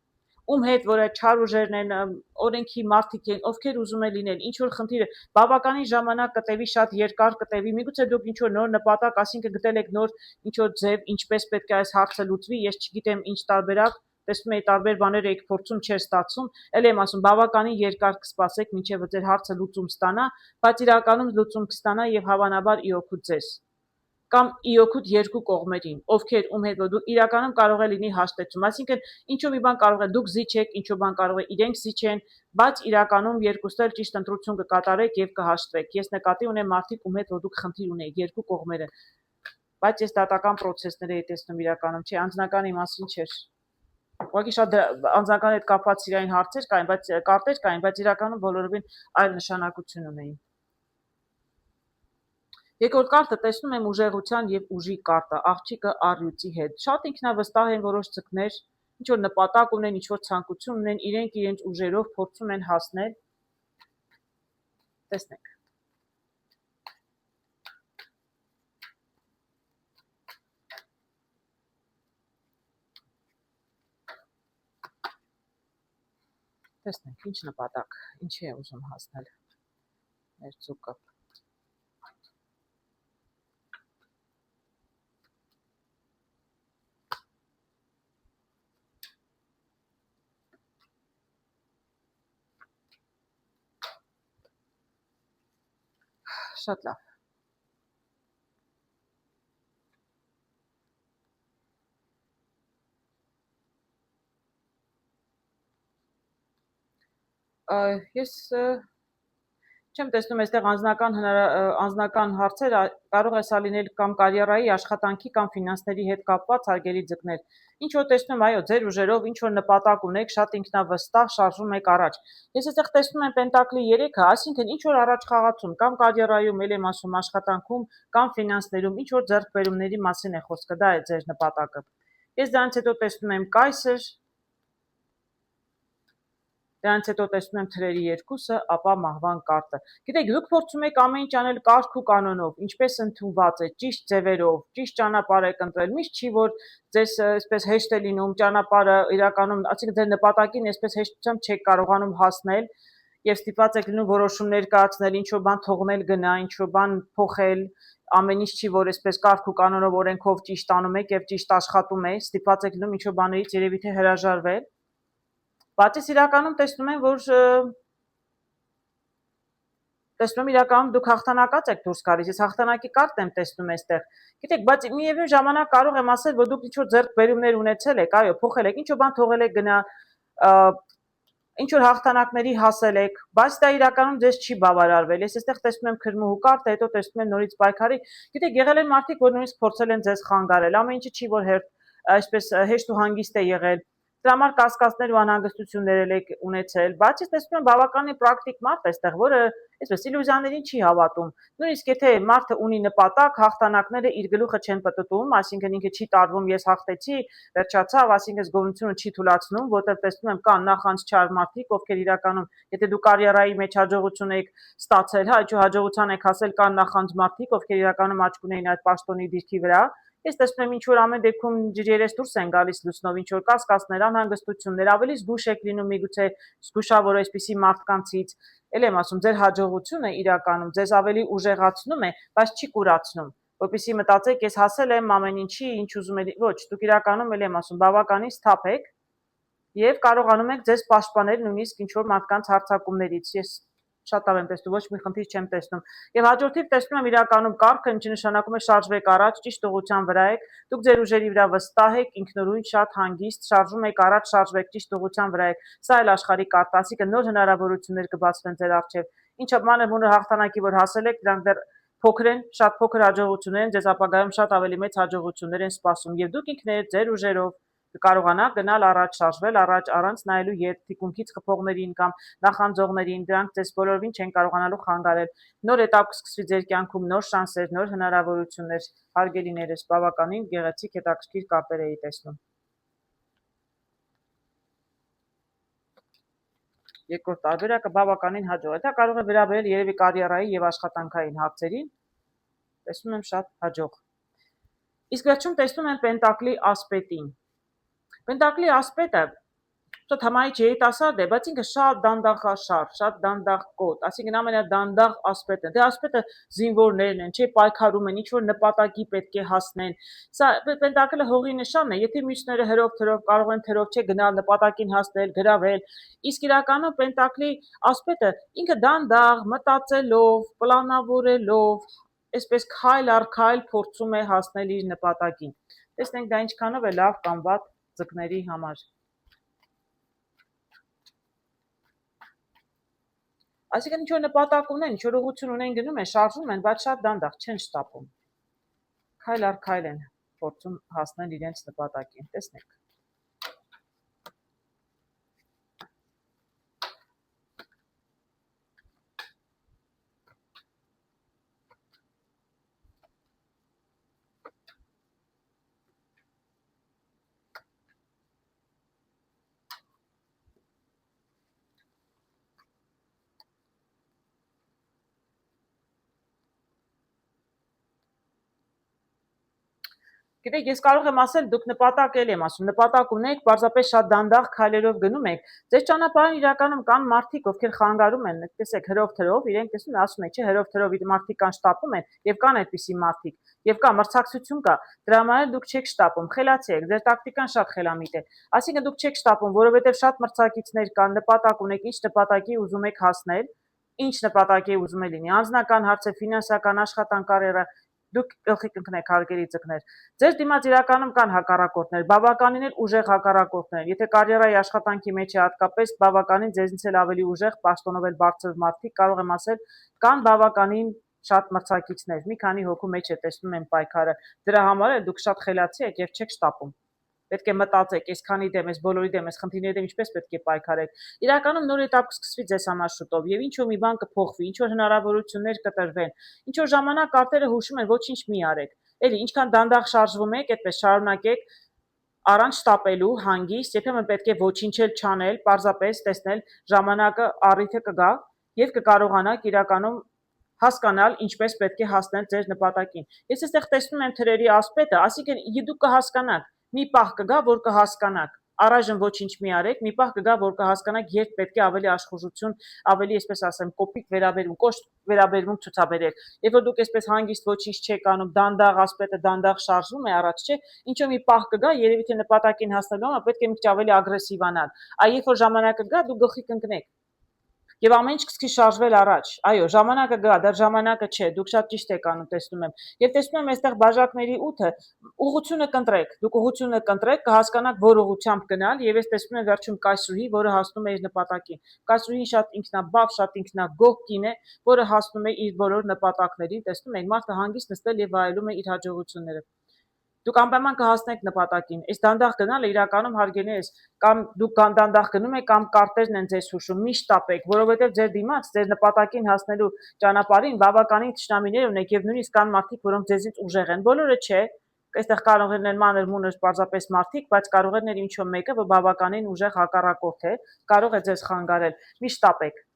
Speaker 1: Ում հետ, որ այդ չար ուժերն են, օրենքի մարդիկ են, ովքեր ուզում են լինել, ինչ որ խնդիրը, բավականին ժամանակ կտևի, շատ երկար կտևի, միգուցե դուք ինչ որ նոր նպատակ, այսինքն գտել եք նոր ինչ որ ձև, ինչպես պետք է այս հարցը լուծվի, ես չգիտեմ ինչ տարբերակ, տեսնում եք տարբեր բաներ եք փորձում, չէր ստացվում, էլ եմ ասում, բավականին երկար կսպասեք, մինչև ձեր հարցը լուծում ստանա, բայց իրականում լուծում կստանա եւ հավանաբար ի օգուտ ձեզ կամ ի օգուտ երկու կողմերին, ովքեր ում հետ որ դու իրականում կարող է լինի հաշտեցում, այսինքն ինչ-որ մի բան կարող է դուք զիջեք, ինչ-որ բան կարող է իրենք զիջեն, բայց իրականում երկուստ էլ ճիշտ ընտրություն կկատարեք եւ կհաշտվեք։ Ես նկատի ունեմ մարդիկ ում հետ որ դուք խնդիր ունեք երկու կողմերը, բայց ես դատական process-ներ էի տեսնում իրականում, չէ, անձնականի մասին չէր։ Ուղղակի շատ անձնական հետ կապված սիրային հարցեր կային, բայց կարտեր կային, բայց իրականում բոլորովին այլ նշանակություն ունեին։ Երկրորդ կարտը տեսնում եմ ուժեղության եւ ուժի կարտը, աղջիկը առյուծի հետ։ Շատ ինքնավստահ են որոշ ձկներ, ինչ որ նպատակ ունեն, ինչ որ ցանկություն ունեն, իրենց ուժերով փորձում են հասնել։ Տեսնենք։ Տեսնենք ինչ նպատակ, ինչի է ուզում հասնել մեր ձուկը։ Շատ լավ։ Ես չեմ տեսնում այստեղ անձնական հարցեր, կարող է սա լինել կամ կարիերայի, աշխատանքի կամ ֆինանսների հետ կապված հարգելի ձկներ։ Ինչ որ տեսնում, այո, ձեր ուժերով ինչ որ նպատակ ունեք, շատ ինքնավստահ շարժում եք առաջ։ Ես այստեղ տեսնում եմ Պենտակլի 3-ը, այսինքն ինչ որ առաջ խաղացում, կամ կարիերայում, ել եմ ասում, աշխատանքում, կամ ֆինանսներում, ինչ որ ձեռքբերումների մասին է խոսքը, դա է ձեր նպատակը։ Ես դրանից հետո տեսնում եմ կայսր, դրանից հետո տեսնում եմ թրերի երկուսը, ապա մահվան կարտը։ Գիտեք, դուք փորձում եք ամեն ինչ անել կարգ ու կանոնով, ինչպես ընդունված է, ճիշտ ձևերով, ճիշտ ճանապարհ եք ընտրել։ Միշտ չի որ ձեզ այսպես հեշտ է լինում ճանապարհը իրականում, ասենք ձեր նպատակին այսպես հեշտությամբ չեք կարողանում հասնել եւ ստիպված եք լինում որոշումներ կայացնել, ինչ որ բան թողնել գնա, ինչ որ բան փոխել, ամեն ինչ չի որ այսպես կարգ ու կանոնով օրենքով ճիշտ անում եք եւ ճիշտ աշխատում եք, ստիպված եք լինում ինչ որ բաներից երևի թե հրաժարվել։ Բայց իրականում տեսնում իրականում դուք հաղթանակած եք դուրս գալիս, ես հաղթանակի կարտ եմ տեսնում այստեղ։ Գիտեք, բայց միևնույն ժամանակ կարող եմ ասել, որ դուք ինչ-որ ձեռքբերումներ ունեցել եք, այո, փոխել եք, ինչ-որ բան թողել եք գնա, ինչ-որ հաղթանակների հասել եք, բայց դա իրականում ձեզ չի բավարարվել։ Ես այստեղ տեսնում եմ քրմուհու կարտը, հետո տեսնում եմ նորից պայքարի։ Գիտեք, եղել են մարդիկ, որ նույնիսկ փորձել են ձեզ խանգարել, ամեն ինչը չի որ այսպես հեշտ ու հանգիստ է եղել։ Դրա համար կասկածներ ու անհանգստություններ եք ունեցել, բայց ես տեսնում եմ բավականին պրակտիկ մարդ այստեղ, որը այսպես իլյուզիաներին չի հավատում։ Նույնիսկ եթե մարդը ունի նպատակ, հաղթանակները իր գլուխը չեն պտտում, այսինքն ինքը չի տարվում, ես հաղթեցի, վերջացավ, այսինքն զգոնությունը չի թուլացնում, որտեղ տեսնում եմ կան նախանցչար մարդիկ, ովքեր իրականում, եթե դու կարիերայի մեջ հաջողություն եք ստացել, հաջողության եք հասել, կան նախանձ մարդիկ, ովքեր իրականում աչք ունեին այդ պաշտոնի դիրքի վրա։ Ես տեսնում եմ ինչ որ ամեն դեպքում ջրերես դուրս են գալիս լուսնով, ինչ որ կասկածներ, անհանգստություններ, ավելի զգուշ եք լինում միգուցե զգուշավոր այսպիսի մարդկանցից, ել եմ ասում, ձեր հաջողությունը իրականում ձեզ ավելի ուժեղացնում է, բայց չի կուրացնում, որպեսզի մտածեք, ես հասել եմ ամեն ինչի, ինչ ուզում եմ, ոչ, դուք իրականում ել եմ ասում, բավականին սթափ եք եւ կարողանում եք ձեզ պաշտպանել նույնիսկ ինչ որ մարդկանց հարձակումներից։ Ես շատ լավ եմ տեսնում, ոչ մի խնդիր չեմ տեսնում։ Եվ հաջորդիվ տեսնում եմ իրականում կարգը ինչ նշանակում է շարժվեք առաջ, ճիշտ ուղղության վրա եք, դուք ձեր ուժերի վրա վստահ եք, ինքնուրույն, շատ հանգիստ, շարժում եք առաջ, շարժվեք ճիշտ ուղղության վրա եք։ Սա էլ աշխարհի կարտ, այսինքն նոր հնարավորություններ կբացվեն ձեր առջև։ Ինչը մանր-մունր հաղթանակի որ հասել եք, դրանք դեռ փոքր են, շատ փոքր հաջողություններ են, ձեզ ապագայում շատ ավելի մեծ հաջողություններ են սպասում եւ դուք ինքներդ ձեր ուժերով կկարողանաք գնալ առաջ, շարժվել առաջ առանց նայելու թիկունքից խփողներին կամ նախանձողներին, դրանք ձեզ բոլորովին չեն կարողանալու խանգարել։ Նոր этап կսկսվի ձեր կյանքում, նոր շանսեր, նոր հնարավորություններ, հարգելիներս, բավականին գեղեցիկ հետաքրքիր կապեր էի տեսնում։ Երկրորդ տարբերակը բավականին հաջող է, դա կարող է վերաբերել երևի կարիերայի եւ աշխատանքային հարցերին։ Տեսնում եմ շատ հաջող։ Իսկ վերջում տեսնում եմ Պենտակլի ասպետին։ Պենտակլի ասպետը շատ համայնիչ երիտասարդ է, բայց ինքը շատ դանդաղաշար, շատ դանդաղ կոտ, այսինքն ամենադանդաղ ասպետը։ Դե ասպետը զինվորներն են, չէ, պայքարում են, ինչ-որ նպատակի պետք է հասնեն։ Սա Պենտակլը հողի նշանն է, եթե մյուսները հրով կարող են թրով չէ գնալ նպատակին հասնել, գրավել։ Իսկ իրականում Պենտակլի ասպետը ինքը դանդաղ, մտածելով, պլանավորելով, այսպես քայլ առ քայլ փորձում է հասնել իր նպատակին։ Տեսնենք դա ինչքանով է լավ կամ վատ ձկների համար։ Այսինքն ինչ որ նպատակ ունեն, ինչ որ ուղղություն ունեն, գնում են, շարժվում են, բայց շատ դանդաղ չեն շտապում։ Քայլ առ քայլ են փորձում հասնել իրենց նպատակին։ Տեսնենք։ Գիտեք, ես կարող եմ ասել, դուք նպատակ եմ ասում, նպատակ ունեք, պարզապես շատ դանդաղ քայլերով գնում եք։ Ձեր ճանապարհին իրականում կան մարդիկ, ովքեր խանգարում են, տեսեք, հրով-թրով, իրենք տեսնում են, ասում են, չէ, հրով-թրով իր մարդիկ կան շտապում են, եւ կան այդպիսի մարդիկ, եւ կա մրցակցություն կա, դրա համար դուք չեք շտապում, խելացի եք, ձեր տակտիկան շատ խելամիտ է։ Այսինքն դուք չեք շտապում, որովհետեւ շատ մրցակիցներ կան, նպատակ ունեք, ինչ նպատակի ուզում եք հասնել։ ինչ նպատակի ուզում է լինի, անձնական հարցեր, ֆինանսական, աշխատանք, կարիերա, դուք գլխի կընկնեք հարգելի ձկներ։ Ձեր դիմաց իրականում կան հակառակորդներ, բավականին էլ ուժեղ հակառակորդներ։ Եթե կարիերայի աշխատանքի մեջ է հատկապես, բավականին ձեզնից էլ ավելի ուժեղ, պաշտոնով էլ բարձր մարդիկ, կարող եմ ասել, կան բավականին շատ մրցակիցներ, մի քանի հոգու մեջ է տեսնում եմ պայքարը։ Դրա համար էլ դուք շատ խելացի եք եւ չեք շտապում։ Պետք է մտածեք, այսքանի դեմ, այս բոլորի դեմ, այս խնդիրների դեմ ինչպես պետք է պայքարեք։ Իրականում նոր этап կսկսվի ձեզ համար շուտով եւ ինչ որ մի բան կփոխվի, ինչ որ հնարավորություններ կտրվեն, ինչ որ ժամանակ արտերը հուշում են, ոչինչ մի արեք։ Էլի ինչքան դանդաղ շարժվում եք, այդպես շարունակեք առանց շտապելու, հանգիստ, երբեմն պետք է ոչինչ չանել, պարզապես տեսնել ժամանակը առիթը կգա եւ կկարողանաք իրականում հասկանալ ինչպես պետք է հասնել ձեր նպատակին։ Ես այստեղ տեսնում եմ թրերի ասպետը, այսինքն դուք կհասկանաք, մի պահ կգա, որ կհասկանաք։ Առայժմ ոչինչ մի արեք, մի պահ կգա, որ կհասկանաք, երբ պետք է ավելի աշխուժություն, ավելի, այսպես ասեմ, կոպիտ վերաբերում, կոշտ վերաբերմունք ցուցաբերել։ Երբ որ դուք այսպես հանգիստ ոչինչ չեք անում, դանդաղ ասպետը դանդաղ շարժվում է առաջ, չէ, ինչ որ մի պահ կգա, երևի թե նպատակին հասնելու համար պետք է մի քիչ ավելի ագրեսիվանալ։ Այ երբ որ ժամանակը գա, դուք գլխի կընկնեք։ Եվ ամեն ինչ կսկսի շարժվել առաջ։ Այո, ժամանակը գա, դեռ ժամանակը չէ, դուք շատ ճիշտ եք անում, տեսնում եմ։ Եվ տեսնում եմ այստեղ բաժակների 8-ը, ուղղությունը կընտրեք։ Դուք ուղղությունը կընտրեք, կհասկանաք, որ ուղղությամբ գնալ, եւ ես տեսնում եմ վերջում կայսրուհի, որը հասնում է իր նպատակին։ Կայսրուհին շատ ինքնաբավ, շատ ինքնագոհ կին է, որը հասնում է իր բոլոր նպատակներին, տեսնում եք, մարդը հանգիստ նստել եւ վայելում է իր հաջողությունները։ Դուք անպայման կհասնեք նպատակին։ Այս դանդաղ գնալը իրականում հարգելիներս, կամ դուք դանդաղ գնում եք, կամ կարտերն են ձեզ հուշում, միշտ շտապեք, որովհետև ձեր դիմաց, ձեր նպատակին հասնելու ճանապարհին բավականին թշնամիներ ունեք եւ նույնիսկ կան մարդիկ, որոնք ձեզից ուժեղ են։ Բոլորը չէ, այստեղ կարող են մանր մունր պարզապես մարդիկ, բայց կարող է ինչ որ մեկը, որ բավականին ուժեղ հակառակորդ է, կարող է ձեզ խանգարել։ Միշտ շտապեք։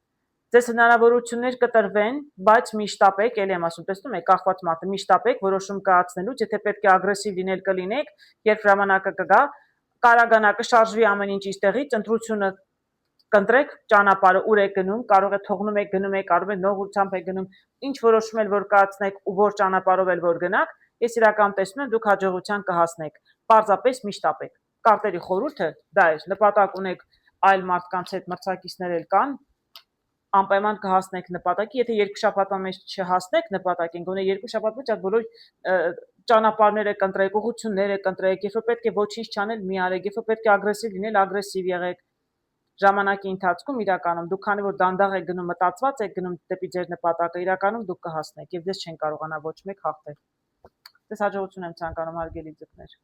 Speaker 1: Ձեզ հնարավորություններ կտրվեն, բայց մի շտապեք, ելի եմ ասում, տեսնում եք, կախված մարդը, մի շտապեք որոշում կայացնելուց, եթե պետք է ագրեսիվ լինել կլինեք, երբ ժամանակը կգա, կարագանա կշարժվի ամեն ինչ իր տեղից, ընտրությունը կընտրեք, ճանապարհը ուր եք գնում, կարող է թողնում եք գնում եք, կարող է նողությամբ եք գնում, ինչ որոշում էլ որ կայացնեք ու որ ճանապարհով էլ որ գնաք, ես իրական տեսնում եմ դուք հաջողության կհասնեք։ Պարզապես մի շտապեք։ Կարտերի խորհուրդը դա է, նպատակ ունեք այլ մարդկանց հետ մրցակիցներ էլ կան, անպայման կհասնեք նպատակի, եթե 2 շաբաթվա մեջ չհասնեք նպատակին, գոնե 2 շաբաթ մեջ այդ բոլոր ճանապարհները կընտրեք, ուղղությունները կընտրեք, երբ որ պետք է ոչինչ չանել, մի արեք, երբ որ պետք է ագրեսիվ լինել, ագրեսիվ եղեք։ Ժամանակի ընթացքում իրականում դուք քանի որ դանդաղ եք գնում, մտածված եք գնում դեպի ձեր նպատակը, իրականում դուք կհասնեք եւ դες չեն կարողանա ոչ մեկ հաղթել։ Դες հաջողություն եմ ցանկանում հարգելի ձկներ։